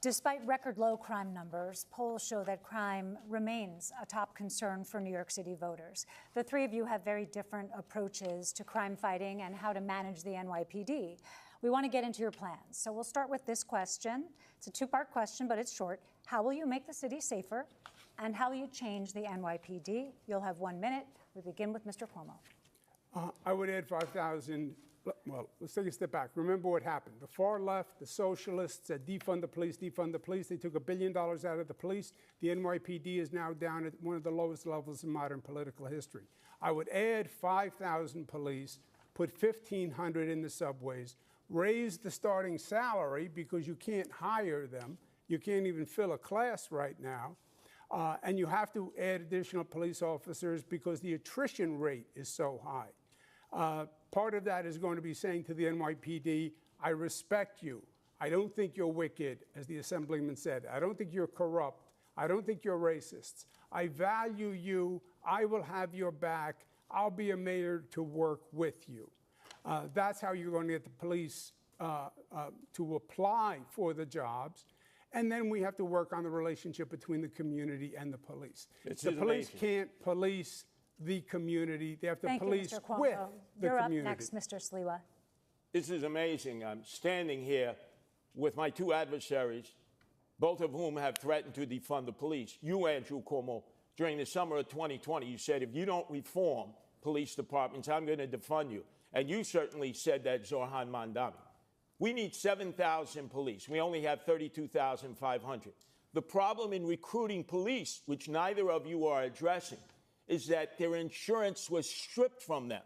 Despite record low crime numbers, polls show that crime remains a top concern for New York City voters. The three of you have very different approaches to crime fighting and how to manage the NYPD. We want to get into your plans. So we'll start with this question. It's a two-part question, but it's short. How will you make the city safer? And how will you change the NYPD? You'll have 1 minute. We begin with Mr. Cuomo. I would add 5,000. Well, let's take a step back. Remember what happened. The far left, the socialists said defund the police, defund the police. They took $1 billion out of the police. The NYPD is now down at one of the lowest levels in modern political history. I would add 5,000 police, put 1,500 in the subways, raise the starting salary because you can't hire them. You can't even fill a class right now. And you have to add additional police officers because the attrition rate is so high. Part of that is going to be saying to the NYPD, I respect you. I don't think you're wicked, as the assemblyman said. I don't think you're corrupt. I don't think you're racists. I value you. I will have your back. I'll be a mayor to work with you. That's how you're going to get the police to apply for the jobs. And then we have to work on the relationship between the community and the police. This The is police amazing. can't police the community. They have to Thank you, police Mr. Cuomo. with the You're community. up next, Mr. Sliwa. This is amazing. I'm standing here with my two adversaries, both of whom have threatened to defund the police. You, Andrew Cuomo, during the summer of 2020, you said, if you don't reform police departments, I'm going to defund you. And you certainly said that, Zoran Mamdani. We need 7,000 police. We only have 32,500. The problem in recruiting police, which neither of you are addressing, is that their insurance was stripped from them.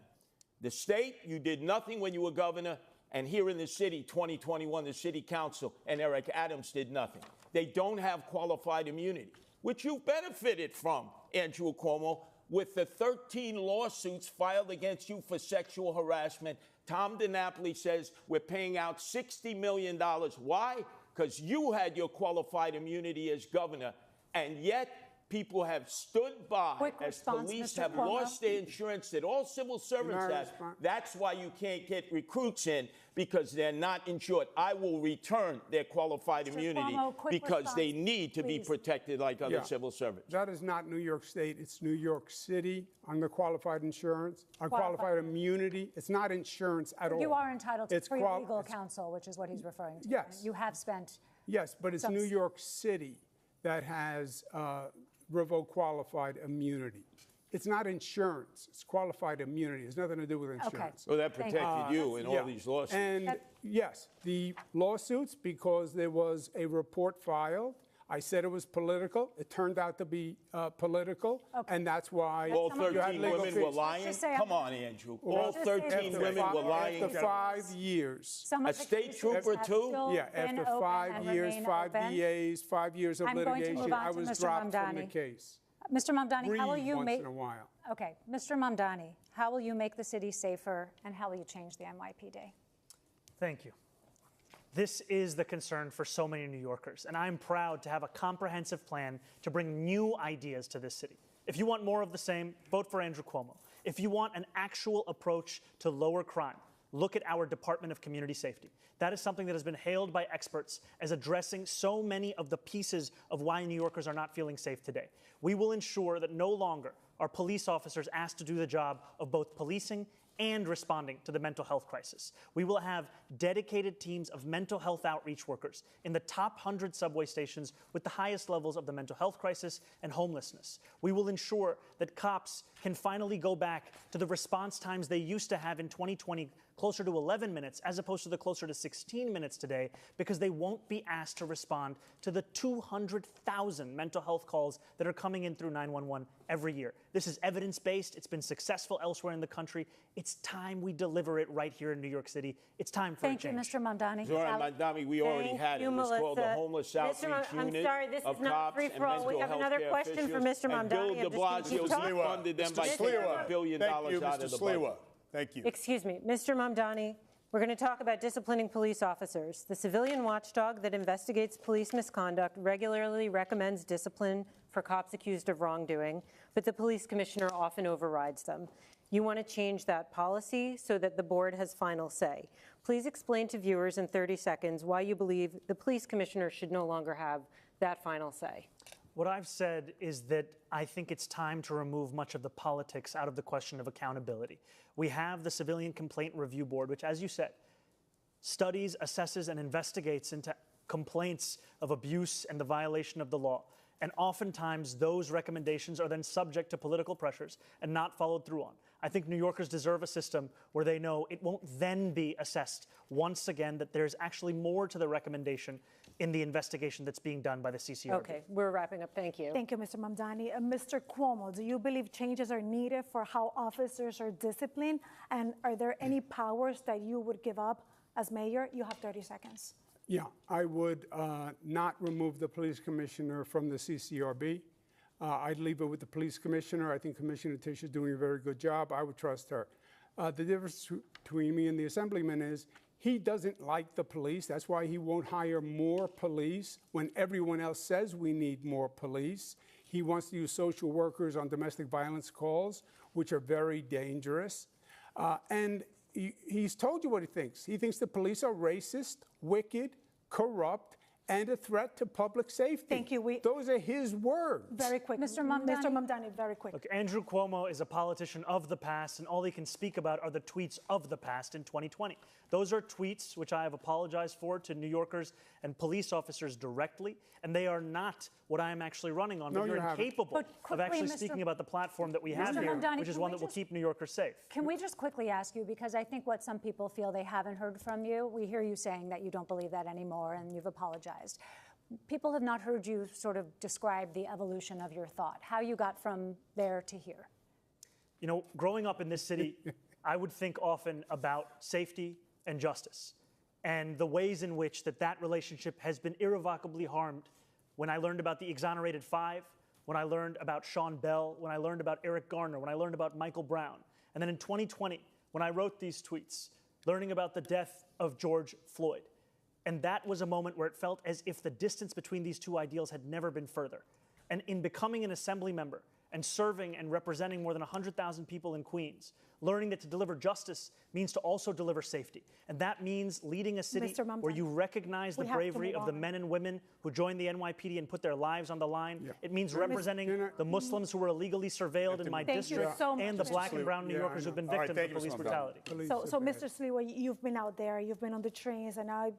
The state, you did nothing when you were governor, and here in the city, 2021, the city council and Eric Adams did nothing. They don't have qualified immunity, which you benefited from, Andrew Cuomo, with the 13 lawsuits filed against you for sexual harassment. Tom DiNapoli says we're paying out $60 million. Why? Because you had your qualified immunity as governor, and yet people have stood by Quick as response, police Mr. have Cuomo. lost their insurance that all civil servants May I have. respond? That's why you can't get recruits in, because they're not insured. I will return their qualified Mr. immunity Cuomo, quick because they response, need to be please. protected like other Yeah. civil servants. That is not New York State. It's New York City on the qualified insurance, on qualified immunity. It's not insurance at all. You are entitled to It's free qual- legal it's- counsel, which is what he's referring to. Yes. You have spent. Yes, but it's Some- New York City that has revoked qualified immunity. It's not insurance. It's qualified immunity. It's nothing to do with insurance. So that Thank you. protected you in all Yeah. these lawsuits. And yes, the lawsuits, because there was a report filed. I said it was political. It turned out to be political, and that's why all some of you had 13 legal women fees. were lying? just say Come I'm- on, Andrew. Well, All let's just say 13 after women were lying? After 5 years. Some A of the state cases trooper, have too? still Yeah, been after open 5 and years, remain 5 open. DAs, 5 years of I'm going to litigation, move on I to was Mr. dropped from the Mamdani. case. Mr. Mamdani, how will Breathe you once make? in a while. Okay, Mr. Mamdani, how will you make the city safer, and how will you change the NYPD? Thank you. This is the concern for so many New Yorkers, and I'm proud to have a comprehensive plan to bring new ideas to this city. If you want more of the same, vote for Andrew Cuomo. If you want an actual approach to lower crime, look at our Department of Community Safety. That is something that has been hailed by experts as addressing so many of the pieces of why New Yorkers are not feeling safe today. We will ensure that no longer are police officers asked to do the job of both policing and responding to the mental health crisis. We will have dedicated teams of mental health outreach workers in the top 100 subway stations with the highest levels of the mental health crisis and homelessness. We will ensure that cops can finally go back to the response times they used to have in 2020, closer to 11 minutes, as opposed to the closer to 16 minutes today, because they won't be asked to respond to the 200,000 mental health calls that are coming in through 911 every year. This is evidence-based. It's been successful elsewhere in the country. It's time we deliver it right here in New York City. It's time for a Thank you, change. Mr. Mamdani. Zoran Mamdani, we already Thank had it. you, It was called the Melissa. Homeless Mr. Outreach I'm Unit sorry, this of is not cops free and for all. We mental have health another care question for officials. Mr. And Bill Mamdani. de I'm just gonna keep Blasio talking. defunded them by Mr. taking Sliwa. $1 billion Thank you, out Mr. of the Sliwa. budget. Thank you. Excuse me, Mr. Mamdani, we're going to talk about disciplining police officers. The civilian watchdog that investigates police misconduct regularly recommends discipline for cops accused of wrongdoing, but the police commissioner often overrides them. You want to change that policy so that the board has final say. Please explain to viewers in 30 seconds why you believe the police commissioner should no longer have that final say. What I've said is that I think it's time to remove much of the politics out of the question of accountability. We have the Civilian Complaint Review Board, which, as you said, studies, assesses, and investigates into complaints of abuse and the violation of the law. And oftentimes, those recommendations are then subject to political pressures and not followed through on. I think New Yorkers deserve a system where they know it won't then be assessed once again, that there's actually more to the recommendation in the investigation that's being done by the CCRB. Okay, we're wrapping up. Thank you. Thank you, Mr. Mamdani. Mr. Cuomo, do you believe changes are needed for how officers are disciplined? And are there any powers that you would give up as mayor? You have 30 seconds. Yeah, I would not remove the police commissioner from the CCRB. I'd leave it with the police commissioner. I think Commissioner Tisch is doing a very good job. I would trust her. The difference between me and the assemblyman is he doesn't like the police. That's why he won't hire more police when everyone else says we need more police. He wants to use social workers on domestic violence calls, which are very dangerous. And he's told you what he thinks. He thinks the police are racist, wicked, corrupt, and a threat to public safety. Thank you. Those are his words. Very quick. Mr. Mamdani? Mr. Mamdani, very quick. Look, Andrew Cuomo is a politician of the past, and all he can speak about are the tweets of the past in 2020. Those are tweets which I have apologized for to New Yorkers and police officers directly, and they are not what I am actually running on. No, but you're you haven't. incapable But of quickly, actually Mr. speaking about the platform that we have Mr. here, Mamdani, which is can one we that will just- keep New Yorkers safe. Can we just quickly ask you, because I think what some people feel they haven't heard from you, we hear you saying that you don't believe that anymore and you've apologized. People have not heard you sort of describe the evolution of your thought, how you got from there to here. You know, growing up in this city, I would think often about safety and justice and the ways in which that relationship has been irrevocably harmed when I learned about the Exonerated Five, when I learned about Sean Bell, when I learned about Eric Garner, when I learned about Michael Brown. And then in 2020, when I wrote these tweets, learning about the death of George Floyd. And that was a moment where it felt as if the distance between these two ideals had never been further. And in becoming an assembly member and serving and representing more than 100,000 people in Queens, learning that to deliver justice means to also deliver safety. And that means leading a city Mr. Mamdani, where you recognize the we have to bravery move of the on. men and women who joined the NYPD and put their lives on the line. Yeah. It means representing the Muslims who were illegally surveilled in my Thank you district so much, and the Mr. black and brown New Yeah, I Yorkers who've been know. All right, victims thank of you, police Mr. Mamdani. brutality. Police So, are bad. Mr. Sliwa, you've been out there, you've been on the trains, and I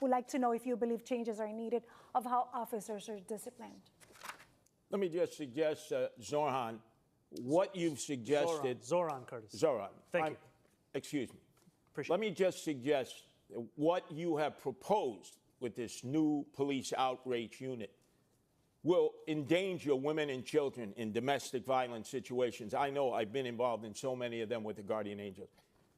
would like to know if you believe changes are needed of how officers are disciplined. Let me just suggest, Zorhan, what you've suggested. Zoran Curtis. Zoran. Thank you. Excuse me. Appreciate Let me just suggest that what you have proposed with this new police outreach unit will endanger women and children in domestic violence situations. I know I've been involved in so many of them with the Guardian Angels.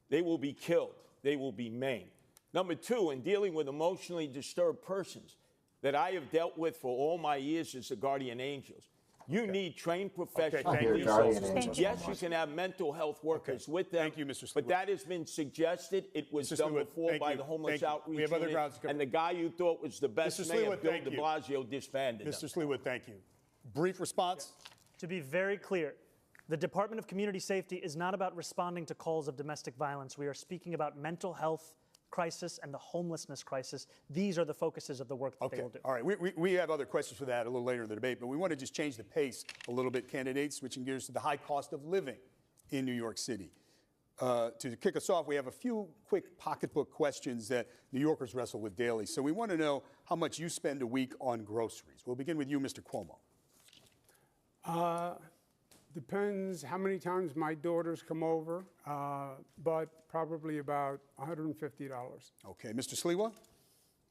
They will be killed. They will be maimed. Number two, in dealing with emotionally disturbed persons that I have dealt with for all my years as the Guardian Angels, you need trained professionals. thank you. Guardian resources. Angels Yes, on you one. can have mental health workers with them. Thank you, Mr. But Sliwa. that has been suggested. It was Mr. done Sliwa, before thank by you. the homeless Thank you. outreach We have other unit, grounds to cover. and the guy you thought was the best Mr. mayor, Sliwa, Bill thank de you. Blasio, disbanded them. Mr. Sliwa, thank you. Brief response? To be very clear, the Department of Community Safety is not about responding to calls of domestic violence. We are speaking about mental health crisis and the homelessness crisis. These are the focuses of the work that they Okay, will do. all right. We have other questions for that a little later in the debate, but we want to just change the pace a little bit, candidates, switching gears to the high cost of living in New York City. To kick us off, we have a few quick pocketbook questions that New Yorkers wrestle with daily. So we want to know how much you spend a week on groceries. We'll begin with you, Mr. Cuomo. Depends how many times my daughters come over, but probably about $150. Okay, Mr. Sliwa?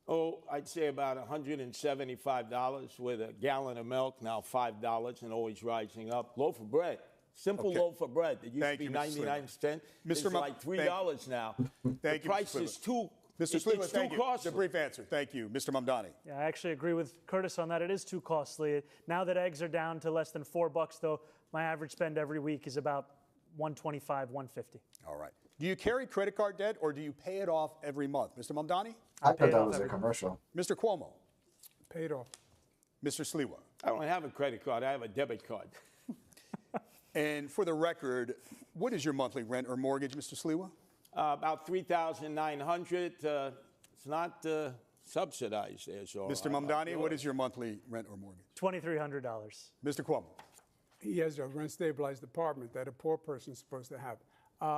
Oh, I'd say about $175 with a gallon of milk, now $5 and always rising up. Loaf of bread, simple Okay. loaf of bread that used Thank to be you, Mr. Sliwa. 99 cents. It's Mr. Mo- like $3 now. Thank the you, Mr. price is Sliwa. too, Mr. it's Sliwa, too thank you. costly. The brief answer. Thank you. Mr. Mamdani. Yeah, I actually agree with Curtis on that. It is too costly. Now that eggs are down to less than $4, though, my average spend every week is about $125, $150. All right. Do you carry credit card debt or do you pay it off every month? Mr. Mamdani? I thought that off was a every- commercial. Mr. Cuomo? Paid off. Mr. Sliwa? I don't have a credit card, I have a debit card. And for the record, what is your monthly rent or mortgage, Mr. Sliwa? About $3,900. It's not subsidized there, so. Mr. Mamdani, what is your monthly rent or mortgage? $2,300. Mr. Cuomo? He has a rent-stabilized apartment that a poor person's supposed to have.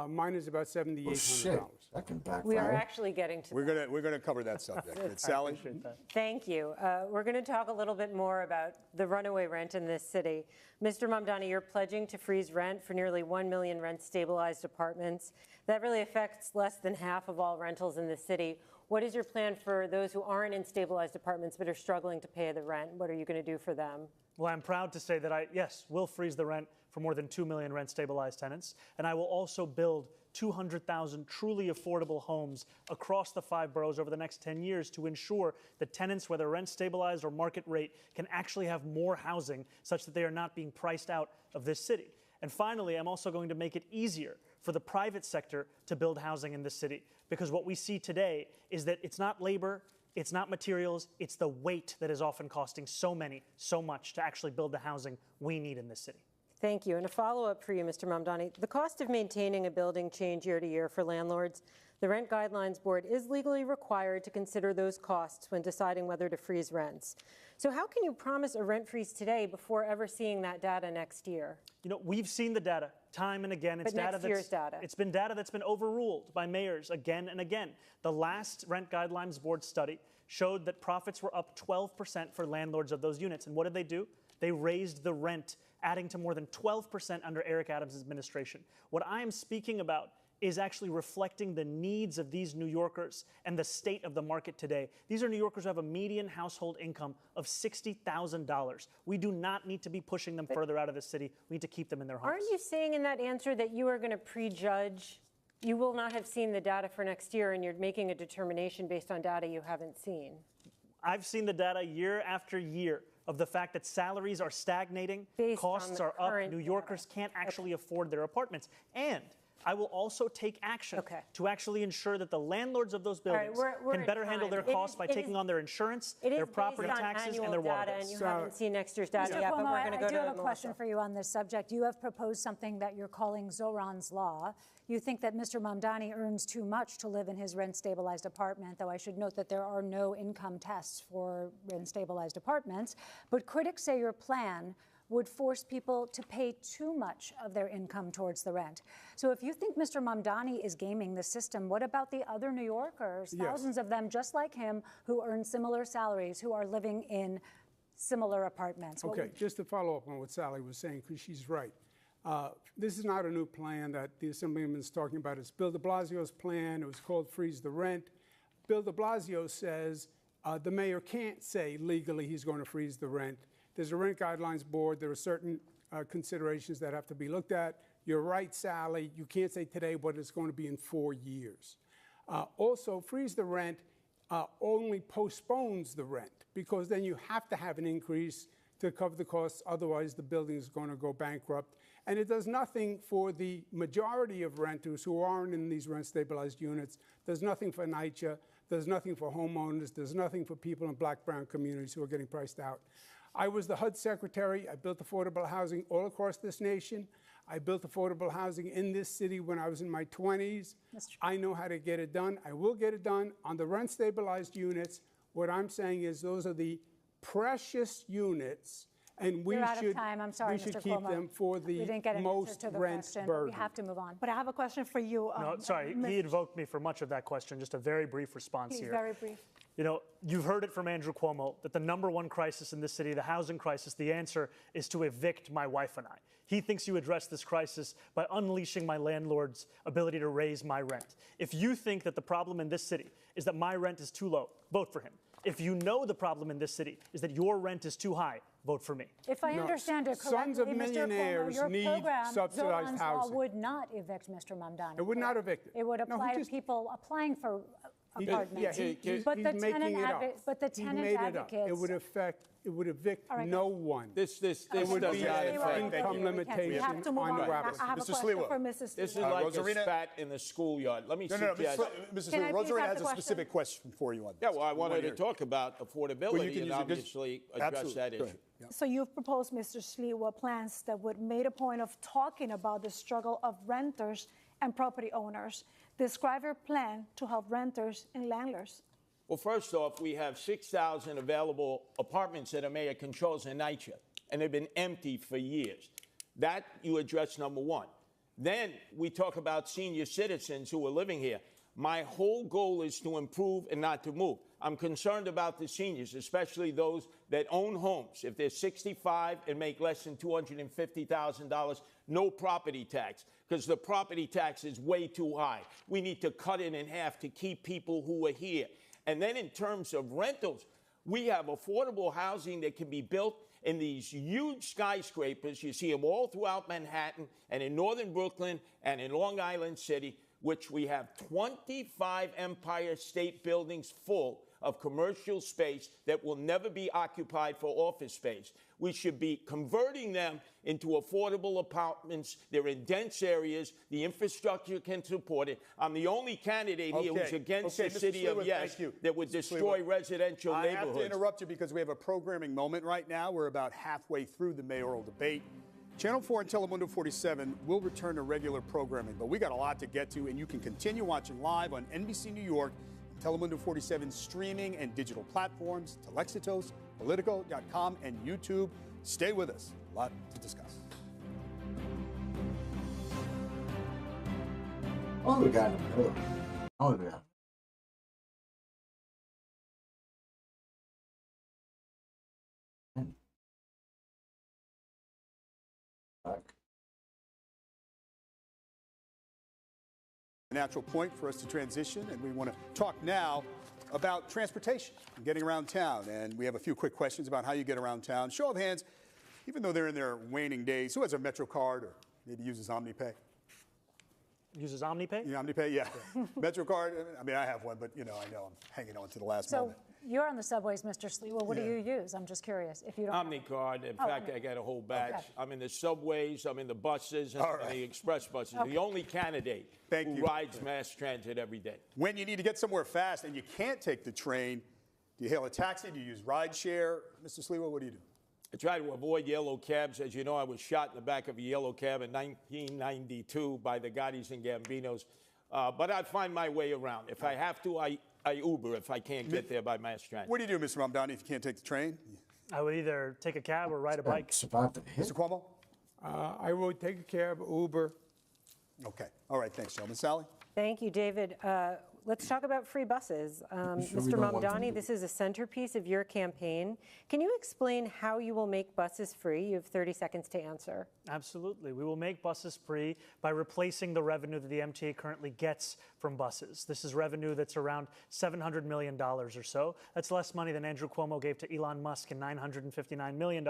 Mine is about $7,800. Shit, that can backfire. We are actually getting to We're gonna cover that subject. But Sally? Appreciate that. Thank you. We're going to talk a little bit more about the runaway rent in this city. Mr. Mamdani, you're pledging to freeze rent for nearly 1 million rent-stabilized apartments. That really affects less than half of all rentals in the city. What is your plan for those who aren't in stabilized apartments but are struggling to pay the rent? What are you going to do for them? Well, I'm proud to say that I, yes, will freeze the rent for more than 2 million rent-stabilized tenants, and I will also build 200,000 truly affordable homes across the 5 boroughs over the next 10 years to ensure that tenants, whether rent-stabilized or market rate, can actually have more housing such that they are not being priced out of this city. And finally, I'm also going to make it easier for the private sector to build housing in this city, because what we see today is that it's not labor, it's not materials, it's the weight that is often costing so much to actually build the housing we need in this city. Thank you. And a follow-up for you, Mr. Mamdani. The cost of maintaining a building change year to year for landlords. The Rent Guidelines Board is legally required to consider those costs when deciding whether to freeze rents. So how can you promise a rent freeze today before ever seeing that data next year? You know, we've seen the data time and again. It's But next year's data. It's been data that's been overruled by mayors again and again. The last Rent Guidelines Board study showed that profits were up 12% for landlords of those units. And what did they do? They raised the rent, adding to more than 12% under Eric Adams' administration. What I am speaking about is actually reflecting the needs of these New Yorkers and the state of the market today. These are New Yorkers who have a median household income of $60,000. We do not need to be pushing them further out of the city. We need to keep them in their homes. Aren't you saying in that answer that you are going to prejudge? You will not have seen the data for next year, and you're making a determination based on data you haven't seen? I've seen the data year after year of the fact that salaries are stagnating, Based costs on are the up, current New Yorkers can't actually afford their apartments. And I will also take action to actually ensure that the landlords of those buildings we're can at better handle time. their costs by taking on their insurance, It is their property based on taxes, annual and their water data, bills. and you haven't seen next year's data Mr. yet, but Cuomo, we're going to go I to do have a Melissa. question for you on this subject. You have proposed something that you're calling Zoran's Law. You think that Mr. Mamdani earns too much to live in his rent-stabilized apartment, though I should note that there are no income tests for rent-stabilized apartments. But critics say your plan would force people to pay too much of their income towards the rent. So if you think Mr. Mamdani is gaming the system, what about the other New Yorkers, thousands of them just like him, who earn similar salaries, who are living in similar apartments? What Okay, would- just to follow up on what Sally was saying, because she's right. This is not a new plan that the Assemblyman is talking about. It's Bill de Blasio's plan. It was called Freeze the Rent. Bill de Blasio says the mayor can't say legally he's going to freeze the rent. There's a Rent Guidelines Board. There are certain considerations that have to be looked at. You're right, Sally. You can't say today what it's going to be in 4 years. Also, freeze the rent only postpones the rent, because then you have to have an increase to cover the costs. Otherwise, the building is going to go bankrupt. And it does nothing for the majority of renters who aren't in these rent-stabilized units. There's nothing for NYCHA. There's nothing for homeowners. There's nothing for people in black, brown communities who are getting priced out. I was the HUD secretary. I built affordable housing all across this nation. I built affordable housing in this city when I was in my 20s. I know how to get it done. I will get it done. On the rent-stabilized units, what I'm saying is those are the precious units, and we You're out should, of time. I'm sorry, we should Mr. keep Cuomo. them for We the didn't get an most answer to the rent question, but burden. we have to move on. But I have a question for you. No, sorry, he invoked me for much of that question. Just a very brief response Please, here. very brief. You know, you've heard it from Andrew Cuomo that the number one crisis in this city, the housing crisis, the answer is to evict my wife and I. He thinks you address this crisis by unleashing my landlord's ability to raise my rent. If you think that the problem in this city is that my rent is too low, vote for him. If you know the problem in this city is that your rent is too high, vote for me. If I understand it sons correctly, of Mr. Cuomo, millionaires your need program, subsidized Zoran's Law, housing. would not evict Mr. Mamdani. It would not correct? evict it. It would No, he apply to just- people applying for Yeah, apartments. he's But the making tenant it up. but the He tenant made it up. advocates. It would evict All right, no one. This It would does be not an affect. income We limitation have to move on on. rappers. I have a Mr. question Sliwa. for Mrs. This is Sliwa. like Rosarina? a spat in the schoolyard. Let me No, suggest. Mrs. Can I Sliwa, please Rosarina ask has the a specific question for you on this. Yeah, well, I We wanted wanna to hear it. talk about affordability Well, you can and use it. obviously address Absolutely. that Go issue. ahead. So you've proposed, Mr. Sliwa, plans that would make a point of talking about the struggle of renters and property owners. Describe your plan to help renters and landlords. Well, first off, we have 6,000 available apartments that the mayor controls in NYCHA, and they've been empty for years. That you address, number one. Then we talk about senior citizens who are living here. My whole goal is to improve and not to move. I'm concerned about the seniors, especially those that own homes. If they're 65 and make less than $250,000, no property tax, because the property tax is way too high. We need to cut it in half to keep people who are here. And then in terms of rentals, we have affordable housing that can be built in these huge skyscrapers. You see them all throughout Manhattan and in northern Brooklyn and in Long Island City, which we have 25 Empire State Buildings full of commercial space that will never be occupied for office space. We should be converting them into affordable apartments. They're in dense areas. The infrastructure can support it. I'm the only candidate here who's against the Mr. city Sliwa, of Yes thank you. that would Mr. destroy Sliwa. residential I neighborhoods. have to interrupt you because we have a programming moment right now. We're about halfway through the mayoral debate. Channel 4 and Telemundo 47 will return to regular programming, but we got a lot to get to, and you can continue watching live on NBC New York, Telemundo 47 streaming and digital platforms, Telexitos, Politico.com, and YouTube. Stay with us. A lot to discuss. Oh, we got in the middle. Oh, yeah. Back. A natural point for us to transition, and we want to talk now about transportation and getting around town. And we have a few quick questions about how you get around town. Show of hands, even though they're in their waning days, who has a MetroCard or maybe uses OmniPay? Uses OmniPay? Yeah, OmniPay, yeah. MetroCard, I mean, I have one, but, I know I'm hanging on to the last moment. You're on the subways, Mr. Sliwa. What do you use? I'm just curious. If you don't OmniCard. In fact, I got a whole batch. Okay. I'm in the subways, I'm in the buses, and the express buses. Okay. The only candidate who rides mass transit every day. When you need to get somewhere fast and you can't take the train, do you hail a taxi? Do you use rideshare? Mr. Sliwa, what do you do? I try to avoid yellow cabs. As you know, I was shot in the back of a yellow cab in 1992 by the Gottis and Gambinos. But I find my way around. If I have to, I Uber if I can't get there by mass transit. What do you do, Mr. Mamdani, if you can't take the train? I would either take a cab or ride a bike. Mr. Cuomo? I will take a cab, Uber. Okay. All right. Thanks, gentlemen. Sally? Thank you, David. Let's talk about free buses. Mr. Mamdani, this is a centerpiece of your campaign. Can you explain how you will make buses free? You have 30 seconds to answer. Absolutely. We will make buses free by replacing the revenue that the MTA currently gets from buses. This is revenue that's around $700 million or so. That's less money than Andrew Cuomo gave to Elon Musk in $959 million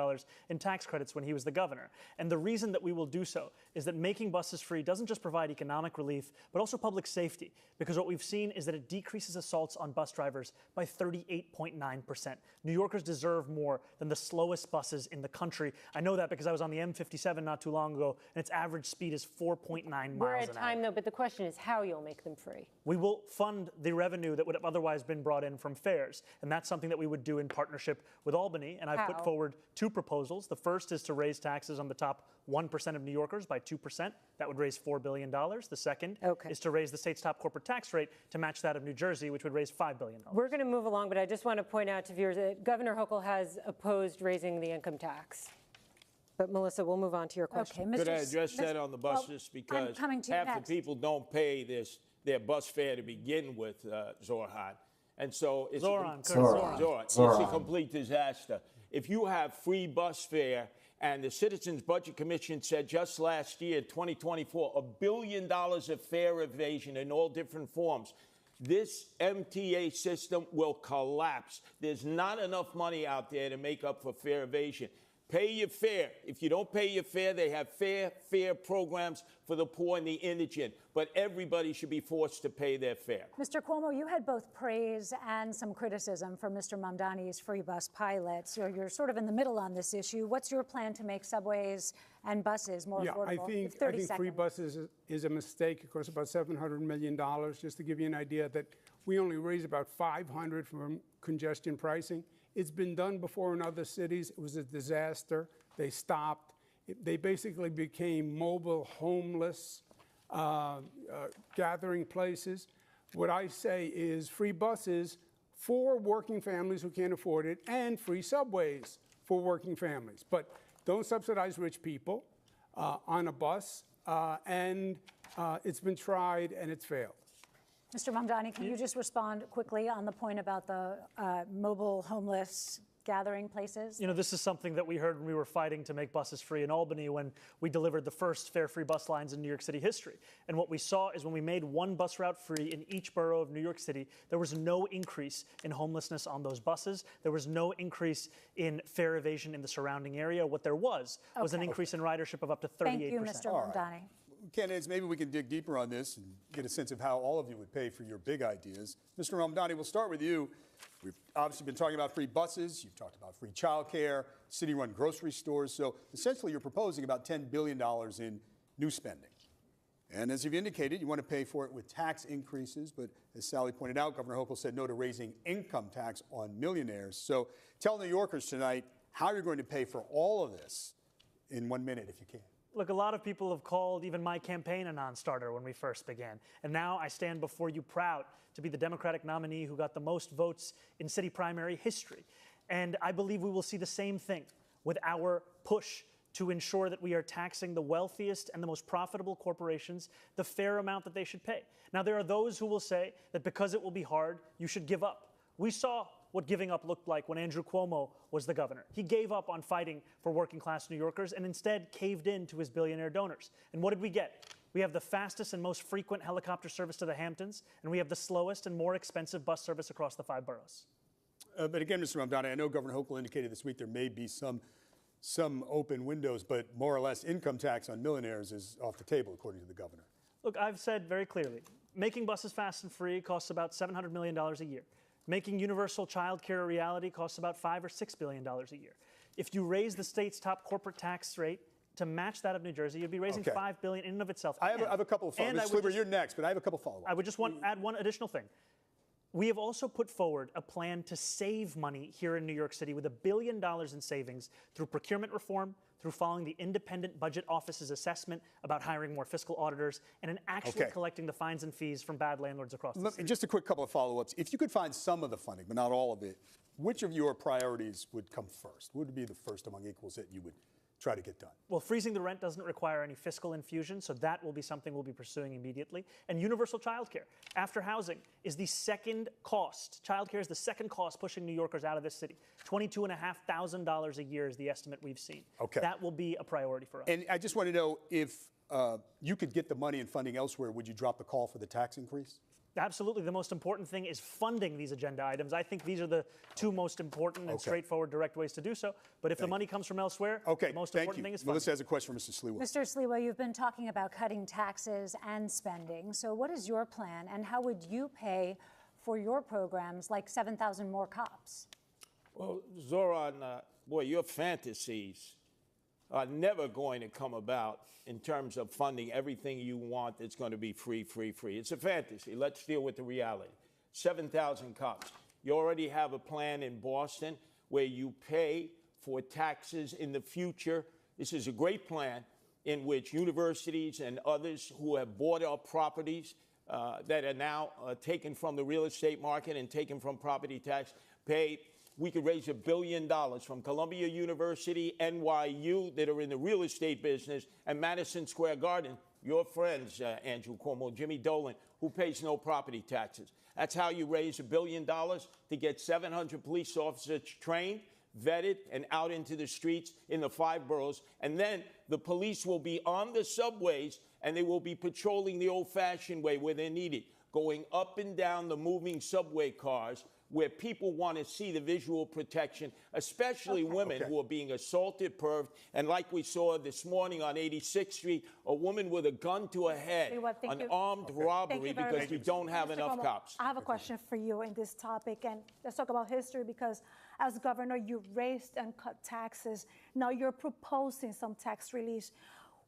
in tax credits when he was the governor. And the reason that we will do so is that making buses free doesn't just provide economic relief, but also public safety. Because what we've seen is that it decreases assaults on bus drivers by 38.9%. New Yorkers deserve more than the slowest buses in the country. I know that because I was on the M57 not too long ago, and its average speed is 4.9 miles an hour. We're at time, though, but the question is how you'll make them free. We will fund the revenue that would have otherwise been brought in from fares, and that's something that we would do in partnership with Albany, and I've put forward two proposals. The first is to raise taxes on the top 1% of New Yorkers by 2%. That would raise $4 billion. The second is to raise the state's top corporate tax rate to match that of New Jersey, which would raise $5 billion. We're going to move along, but I just want to point out to viewers that Governor Hochul has opposed raising the income tax. But Melissa, we'll move on to your question. Okay, Could I address that on the buses? Because half the people don't pay their bus fare to begin with, Zorhan. And so it's it's a complete disaster. If you have free bus fare, and the Citizens Budget Commission said just last year, 2024, $1 billion of fare evasion in all different forms. This MTA system will collapse. There's not enough money out there to make up for fare evasion. Pay your fare. If you don't pay your fare, they have fare programs for the poor and the indigent. But everybody should be forced to pay their fare. Mr. Cuomo, you had both praise and some criticism for Mr. Mamdani's free bus pilots. So you're sort of in the middle on this issue. What's your plan to make subways and buses more affordable? I think free buses is a mistake. It costs about $700 million. Just to give you an idea that we only raise about $500 from congestion pricing. It's been done before in other cities. It was a disaster. They stopped. They basically became mobile homeless gathering places. What I say is free buses for working families who can't afford it and free subways for working families. But don't subsidize rich people on a bus. It's been tried and it's failed. Mr. Mamdani, can you just respond quickly on the point about the mobile homeless gathering places? You know, this is something that we heard when we were fighting to make buses free in Albany when we delivered the first fare-free bus lines in New York City history. And what we saw is when we made one bus route free in each borough of New York City, there was no increase in homelessness on those buses. There was no increase in fare evasion in the surrounding area. What there was an increase in ridership of up to 38%. Thank you, Mr. Mamdani. Candidates, maybe we can dig deeper on this and get a sense of how all of you would pay for your big ideas. Mr. Mamdani, we'll start with you. We've obviously been talking about free buses. You've talked about free childcare, city-run grocery stores. So essentially, you're proposing about $10 billion in new spending. And as you've indicated, you want to pay for it with tax increases. But as Sally pointed out, Governor Hochul said no to raising income tax on millionaires. So tell New Yorkers tonight how you're going to pay for all of this in 1 minute if you can. Look, a lot of people have called even my campaign a non-starter when we first began. And now I stand before you proud to be the Democratic nominee who got the most votes in city primary history. And I believe we will see the same thing with our push to ensure that we are taxing the wealthiest and the most profitable corporations the fair amount that they should pay. Now, there are those who will say that because it will be hard, you should give up. We saw what giving up looked like when Andrew Cuomo was the governor. He gave up on fighting for working-class New Yorkers and instead caved in to his billionaire donors. And what did we get? We have the fastest and most frequent helicopter service to the Hamptons, and we have the slowest and more expensive bus service across the 5 boroughs. But again, Mr. Mamdani, I know Governor Hochul indicated this week there may be some open windows, but more or less income tax on millionaires is off the table, according to the governor. Look, I've said very clearly, making buses fast and free costs about $700 million a year. Making universal child care a reality costs about $5 or $6 billion a year. If you raise the state's top corporate tax rate to match that of New Jersey, you'd be raising $5 billion in and of itself. I have a couple of follow-ups. Mr. Slieber, you're next, but I have a couple of follow-ups. I would just add one additional thing. We have also put forward a plan to save money here in New York City with $1 billion in savings through procurement reform, through following the independent budget office's assessment about hiring more fiscal auditors, and in actually collecting the fines and fees from bad landlords across the city. Just a quick couple of follow-ups. If you could find some of the funding, but not all of it, which of your priorities would come first? What would be the first among equals that you would try to get done? Well, freezing the rent doesn't require any fiscal infusion, so that will be something we'll be pursuing immediately. And universal child care, after housing, is the second cost. Child care is the second cost pushing New Yorkers out of this city. $22,500 a year is the estimate we've seen. Okay. That will be a priority for us. And I just want to know if you could get the money and funding elsewhere, would you drop the call for the tax increase? Absolutely. The most important thing is funding these agenda items. I think these are the two most important and straightforward, direct ways to do so. But if the money comes from elsewhere, the most important thing is funding. Melissa has a question for Mr. Sliwa. Mr. Sliwa, you've been talking about cutting taxes and spending. So what is your plan, and how would you pay for your programs like 7,000 more cops? Well, Zoran, boy, your fantasies are never going to come about in terms of funding everything you want that's going to be free, free, free. It's a fantasy. Let's deal with the reality. 7,000 cops. You already have a plan in Boston where you pay for taxes in the future. This is a great plan in which universities and others who have bought up properties that are now taken from the real estate market and taken from property tax pay. We could raise $1 billion from Columbia University, NYU, that are in the real estate business, and Madison Square Garden, your friends, Andrew Cuomo, Jimmy Dolan, who pays no property taxes. That's how you raise $1 billion to get 700 police officers trained, vetted, and out into the streets in the 5 boroughs. And then the police will be on the subways, and they will be patrolling the old-fashioned way where they're needed, going up and down the moving subway cars, where people want to see the visual protection, especially women who are being assaulted, perved, and like we saw this morning on 86th Street, a woman with a gun to her head, an armed robbery because we don't have enough cops. I have a question for you in this topic, and let's talk about history, because as governor, you raised and cut taxes. Now you're proposing some tax relief.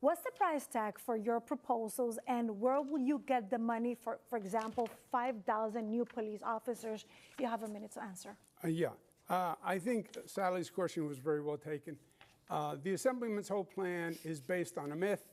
What's the price tag for your proposals, and where will you get the money for example, 5,000 new police officers? You have a minute to answer. I think Sally's question was very well taken. The Assemblyman's whole plan is based on a myth.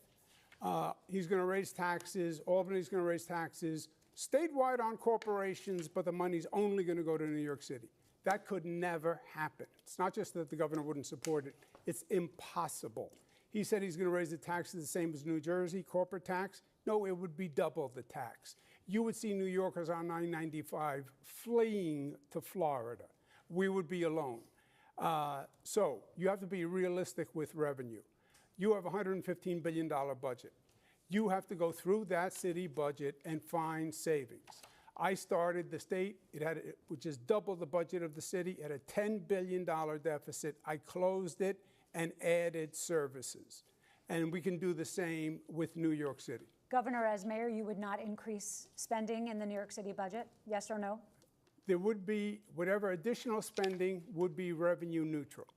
He's going to raise taxes. Albany's going to raise taxes statewide on corporations, but the money's only going to go to New York City. That could never happen. It's not just that the governor wouldn't support it. It's impossible. He said he's going to raise the taxes the same as New Jersey, corporate tax. No, it would be double the tax. You would see New Yorkers on 995 fleeing to Florida. We would be alone. So you have to be realistic with revenue. You have a $115 billion budget. You have to go through that city budget and find savings. I started the state, which is double the budget of the city, at a $10 billion deficit. I closed it and added services. And we can do the same with New York City. Governor, as mayor, you would not increase spending in the New York City budget, yes or no? There would be, whatever additional spending would be revenue neutral.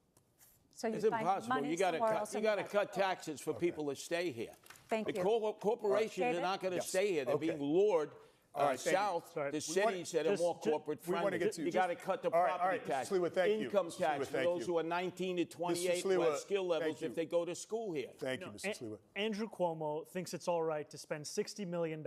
So it's impossible. You got to cut taxes for people to stay here. Thank you. Corporations are not going to stay here. They're being lured All right, thank you. south, Sorry. the We cities that are more corporate we wanna friendly. get to- You got to cut the all right, property Mr. tax, Sliwa, thank you. income Mr. Sliwa, tax for thank those you. who are 19 to 28 who Sliwa, have skill thank levels you. if they go to school here. Thank you, Mr. Sliwa. Andrew Cuomo thinks it's all right to spend $60 million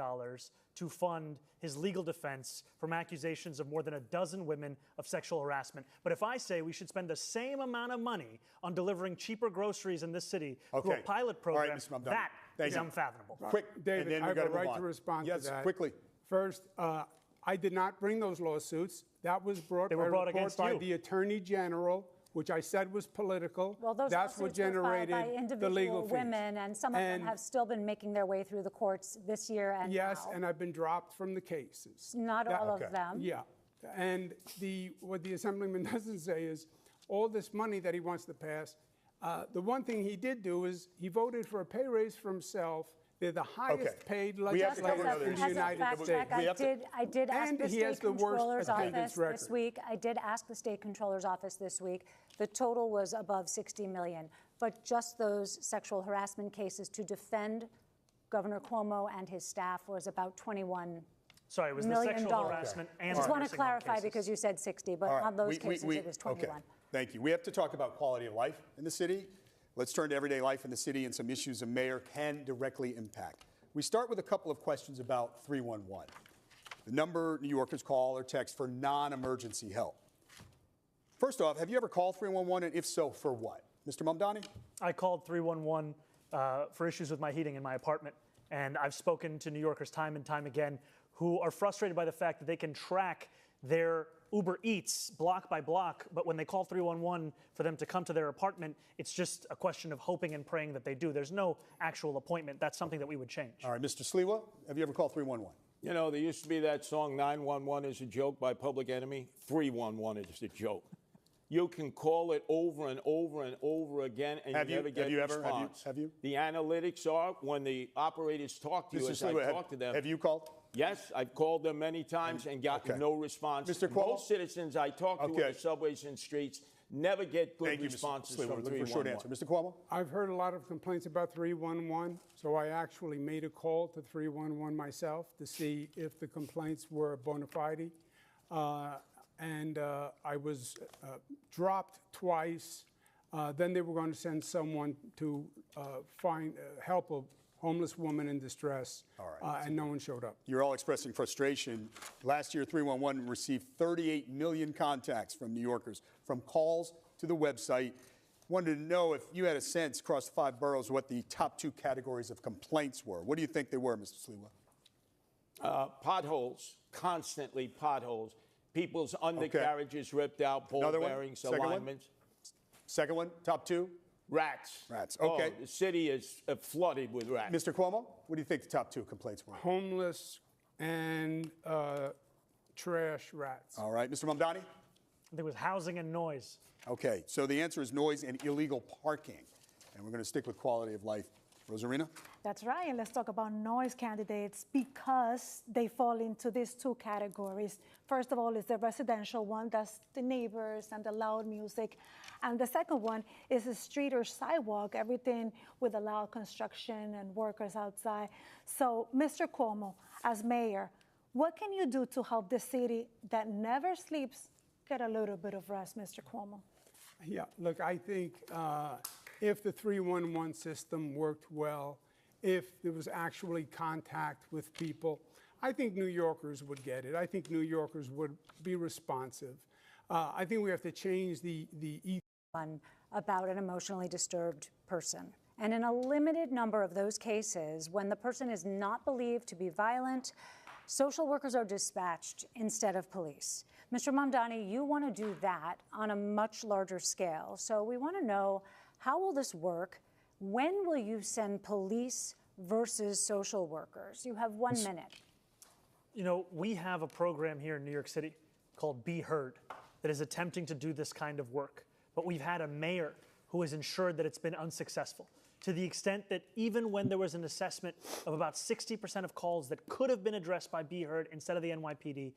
to fund his legal defense from accusations of more than a dozen women of sexual harassment. But if I say we should spend the same amount of money on delivering cheaper groceries in this city through a Okay. pilot All right, program, Mr. Mamdani. that Thank is you. unfathomable. Quick, David, and then I we have got a to move right on. to respond yes, to that. quickly. First, I did not bring those lawsuits. That was brought They by were a brought report against by you. the Attorney General, which I said was political. Well, those That's what lawsuits were filed generated by the individual legal fees. women, and some of them And- have still been making their way through the courts this year and Yes, now. and I've been dropped from the cases. Not all okay. of them. Yeah, and what the Assemblyman doesn't say is all this money that he wants to pass. The one thing he did do is he voted for a pay raise for himself. They're the highest paid We have to cover legislators another in issue. the As a United fact States. check, I did ask And the he has state the worst controller's attendance office this record. week. I did ask the state controller's office this week. The total was above 60 million, but just those sexual harassment cases to defend Governor Cuomo and his staff was about $21 Sorry, it was the million. sexual harassment and I just want to nursing home clarify cases. because you said 60, but All right, on those cases it was 21. Okay, thank you. We have to talk about quality of life in the city. Let's turn to everyday life in the city and some issues a mayor can directly impact. We start with a couple of questions about 311, the number New Yorkers call or text for non-emergency help. First off, have you ever called 311, and if so, for what? Mr. Mamdani? I called 311 for issues with my heating in my apartment, and I've spoken to New Yorkers time and time again who are frustrated by the fact that they can track their Uber Eats block by block, but when they call 311 for them to come to their apartment, it's just a question of hoping and praying that they do. There's no actual appointment. That's something that we would change. All right, Mr. Sliwa, have you ever called 311? You know, there used to be that song 911 is a joke by Public Enemy. 311 is a joke. You can call it over and over and over again, and Have you you- never get have you a ever? response. Have you? The analytics are when the operators talk to you, Mr. as I Sliwa, talk to them. have you called? Yes, I've called them many times and gotten Okay. no response. Mr. Cuomo? Most citizens I talk to Okay. on the subways and streets never get good Thank you, Mr. responses Sliwa. from We're looking for a short answer. 311. Mr. Cuomo? I've heard a lot of complaints about 311, so I actually made a call to 311 myself to see if the complaints were bona fide. I was dropped twice. Then they were going to send someone to help a homeless woman in distress, and no one showed up. You're all expressing frustration. Last year, 311 received 38 million contacts from New Yorkers, from calls to the website. Wanted to know if you had a sense across the 5 boroughs what the top 2 categories of complaints were. What do you think they were, Mr. Sliwa? Potholes, constantly potholes. People's undercarriages ripped out, ball Another one? bearings, Second one? alignments. Second one, top 2? Rats. Rats, okay. Oh, the city is flooded with rats. Mr. Cuomo, what do you think the top 2 complaints were? Homeless and trash rats. All right, Mr. Mamdani? I think it was housing and noise. Okay, so the answer is noise and illegal parking. And we're going to stick with quality of life. Rosarina? That's right, and let's talk about noise candidates because they fall into these 2 categories. First of all is the residential one, that's the neighbors and the loud music. And the second one is the street or sidewalk, everything with the loud construction and workers outside. So, Mr. Cuomo, as mayor, what can you do to help the city that never sleeps get a little bit of rest, Mr. Cuomo? Yeah, look, I think if the 311 system worked well, if there was actually contact with people, I think New Yorkers would get it. I think New Yorkers would be responsive. I think we have to change the One about an emotionally disturbed person. And in a limited number of those cases, when the person is not believed to be violent, social workers are dispatched instead of police. Mr. Mamdani, you want to do that on a much larger scale. So we want to know, how will this work? When will you send police versus social workers? You have 1 minute. You know, we have a program here in New York City called Be Heard that is attempting to do this kind of work. But we've had a mayor who has ensured that it's been unsuccessful, to the extent that even when there was an assessment of about 60% of calls that could have been addressed by Be Heard instead of the NYPD,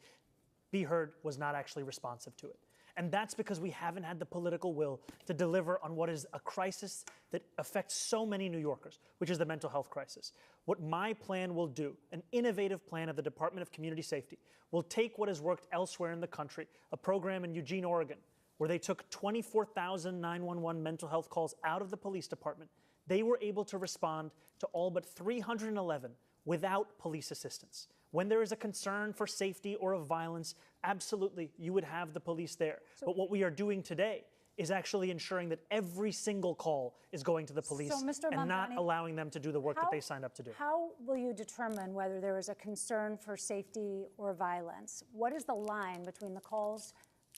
Be Heard was not actually responsive to it. And that's because we haven't had the political will to deliver on what is a crisis that affects so many New Yorkers, which is the mental health crisis. What my plan will do, an innovative plan of the Department of Community Safety, will take what has worked elsewhere in the country, a program in Eugene, Oregon, where they took 24,000 911 mental health calls out of the police department. They were able to respond to all but 311 without police assistance. When there is a concern for safety or of violence, absolutely, you would have the police there. But what we are doing today is actually ensuring that every single call is going to the police and not allowing them to do the work that they signed up to do. How will you determine whether there is a concern for safety or violence? What is the line between the calls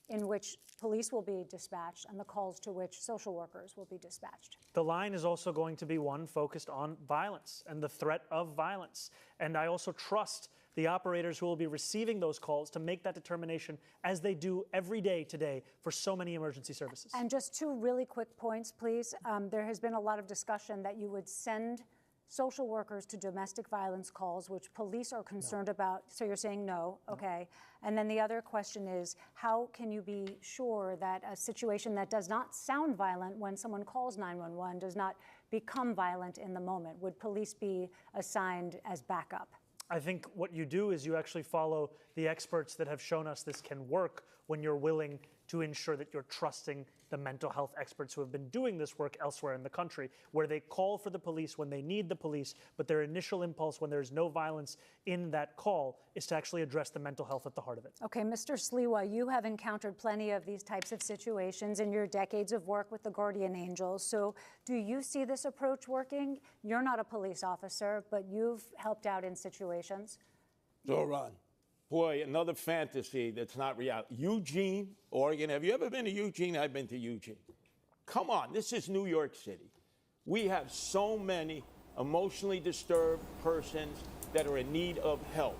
in which police will be dispatched and the calls to which social workers will be dispatched? The line is also going to be one focused on violence and the threat of violence. And I also trust the operators who will be receiving those calls to make that determination, as they do every day today for so many emergency services. And just two really quick points, please. There has been a lot of discussion that you would send social workers to domestic violence calls, which police are concerned about. So you're saying no, okay. And then the other question is, how can you be sure that a situation that does not sound violent when someone calls 911 does not become violent in the moment? Would police be assigned as backup? I think what you do is you actually follow the experts that have shown us this can work when you're willing to ensure that you're trusting the mental health experts who have been doing this work elsewhere in the country, where they call for the police when they need the police, but their initial impulse when there's no violence in that call is to actually address the mental health at the heart of it. Okay, Mr. Sliwa, you have encountered plenty of these types of situations in your decades of work with the Guardian Angels. So do you see this approach working? You're not a police officer, but you've helped out in situations. Zoran, boy, another fantasy that's not reality. Eugene, Oregon. Have you ever been to Eugene? I've been to Eugene. Come on, this is New York City. We have so many emotionally disturbed persons that are in need of help.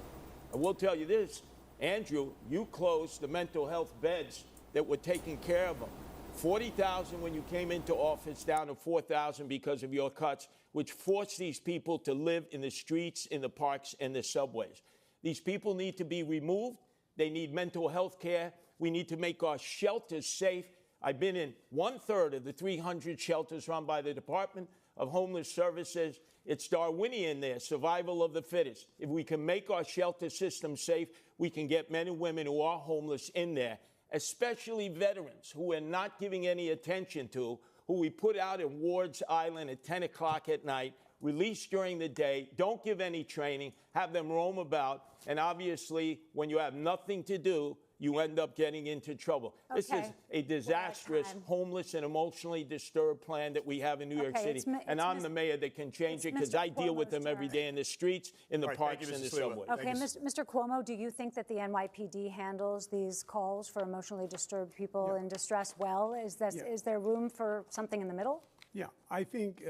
I will tell you this, Andrew, you closed the mental health beds that were taking care of them. 40,000 when you came into office, down to 4,000 because of your cuts, which forced these people to live in the streets, in the parks, and the subways. These people need to be removed. They need mental health care. We need to make our shelters safe. I've been in 1/3 of the 300 shelters run by the Department of Homeless Services. It's Darwinian there, survival of the fittest. If we can make our shelter system safe, we can get men and women who are homeless in there, especially veterans who we're not giving any attention to, who we put out in Ward's Island at 10 o'clock at night, release during the day, don't give any training, have them roam about, and obviously, when you have nothing to do, you end up getting into trouble. Okay. This is a disastrous, homeless, and emotionally disturbed plan that we have in New York City. And I'm the mayor that can change it because I deal with them every day in the streets, in the parks, and the subways. Okay, Mr. Cuomo, do you think that the NYPD handles these calls for emotionally disturbed people in distress well? Is there room for something in the middle? Yeah, I think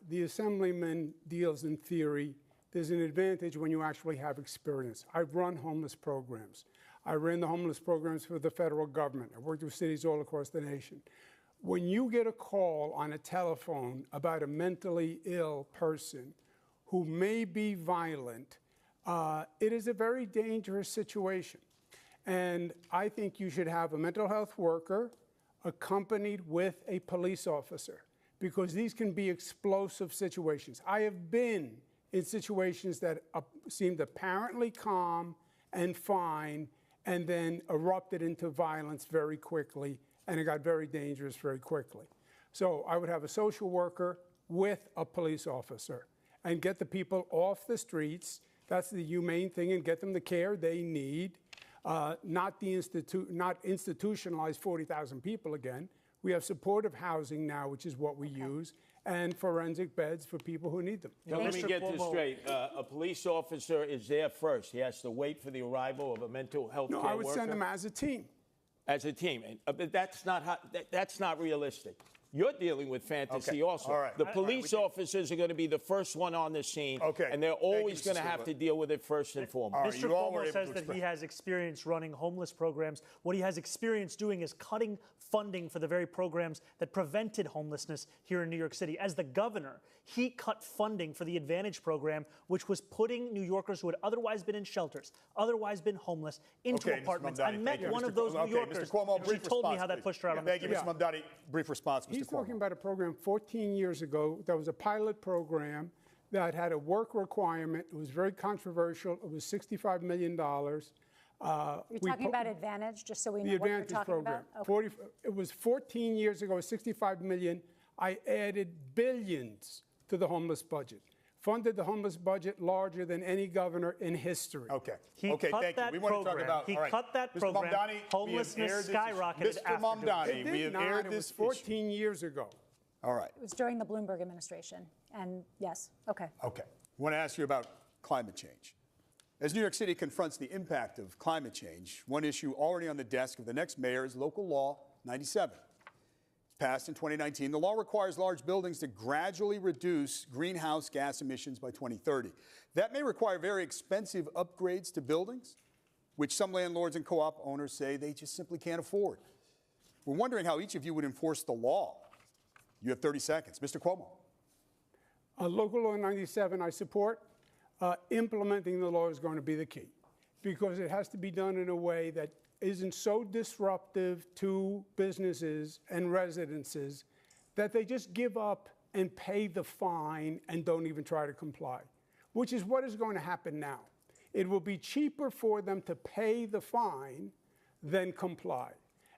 the Assemblyman deals in theory. There's an advantage when you actually have experience. I've run homeless programs. I ran the homeless programs for the federal government. I worked with cities all across the nation. When you get a call on a telephone about a mentally ill person who may be violent, it is a very dangerous situation. And I think you should have a mental health worker accompanied with a police officer, because these can be explosive situations. I have been in situations that seemed apparently calm and fine, and then erupted into violence very quickly, and it got very dangerous very quickly. So I would have a social worker with a police officer and get the people off the streets. That's the humane thing, and get them the care they need, not institutionalize 40,000 people again. We have supportive housing now, which is what we use, and forensic beds for people who need them. Now, let me get this straight. A police officer is there first. He has to wait for the arrival of a mental health care worker. No, I would send them as a team. As a team. But that's not realistic. You're dealing with fantasy Okay. also. All right. The police officers are going to be the first one on the scene, Okay. and they're Thank you, always Mr. going to have Silva. to deal with it first and foremost. All right, Mr. you all were Cuomo able says to that express- he has experience running homeless programs. What he has experience doing is cutting funding for the very programs that prevented homelessness here in New York City. As the governor, he cut funding for the Advantage program, which was putting New Yorkers who had otherwise been in shelters, otherwise been homeless, into Okay, Mr. apartments. Mamdani, I met thank you. one Mr. of those Cuomo- New okay, Yorkers, Mr. Cuomo, and she brief told me response, how that please. pushed her out on the Thank you, street. Mr. Mamdani. Brief response, Mr. He's Cuomo. talking about a program 14 years ago. That was a pilot program that had a work requirement. It was very controversial. It was $65 million. You're talking about Advantage, just so we know the what you're Advantage talking program. about? Okay. It was 14 years ago, 65 million. I added billions to the homeless budget. Funded the homeless budget larger than any governor in history. Okay. He okay, cut thank that you. We want to talk program. about. He all right. cut that Mr. program. Mamdani, we have Homelessness aired this issue. skyrocketed Mr. after doing it. Mamdani, It we did have not. aired It this was issue. 14 years ago. All right. It was during the Bloomberg administration. And yes, okay. Okay. I want to ask you about climate change. As New York City confronts the impact of climate change, one issue already on the desk of the next mayor is Local Law 97. Passed in 2019, the law requires large buildings to gradually reduce greenhouse gas emissions by 2030. That may require very expensive upgrades to buildings, which some landlords and co-op owners say they just simply can't afford. We're wondering how each of you would enforce the law. You have 30 seconds. Mr. Cuomo. Local Law 97, I support. Implementing the law is going to be the key because it has to be done in a way that isn't so disruptive to businesses and residences that they just give up and pay the fine and don't even try to comply, which is what is going to happen now. It will be cheaper for them to pay the fine than comply,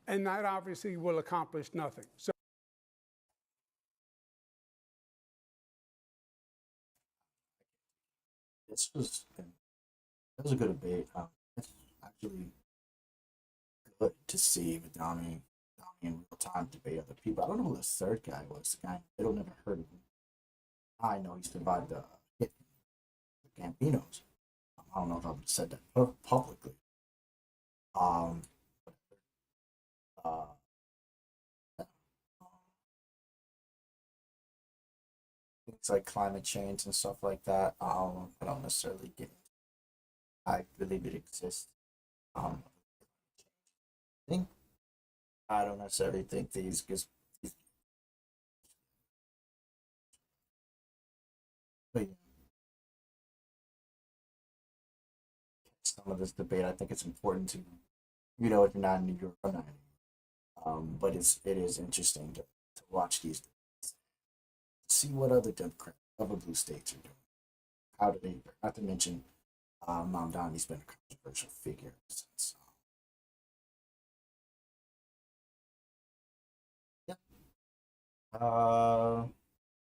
and that obviously will accomplish nothing. So That was a good debate. It's actually good to see Madani in real time debate other people. I don't know who the third guy was. The guy I don't never heard of him. I know he survived the hit, the Gambinos. I don't know if I would have said that publicly. Things like climate change and stuff like that. I don't necessarily get. I believe it exists. I don't necessarily think these because some of this debate. I think it's important to, if you're not in New York, I'm not in New York. But it is interesting to watch these debates, see what other Democrats, other blue states are doing. How do they? Not to mention, Mamdani's been a controversial figure since. Yeah.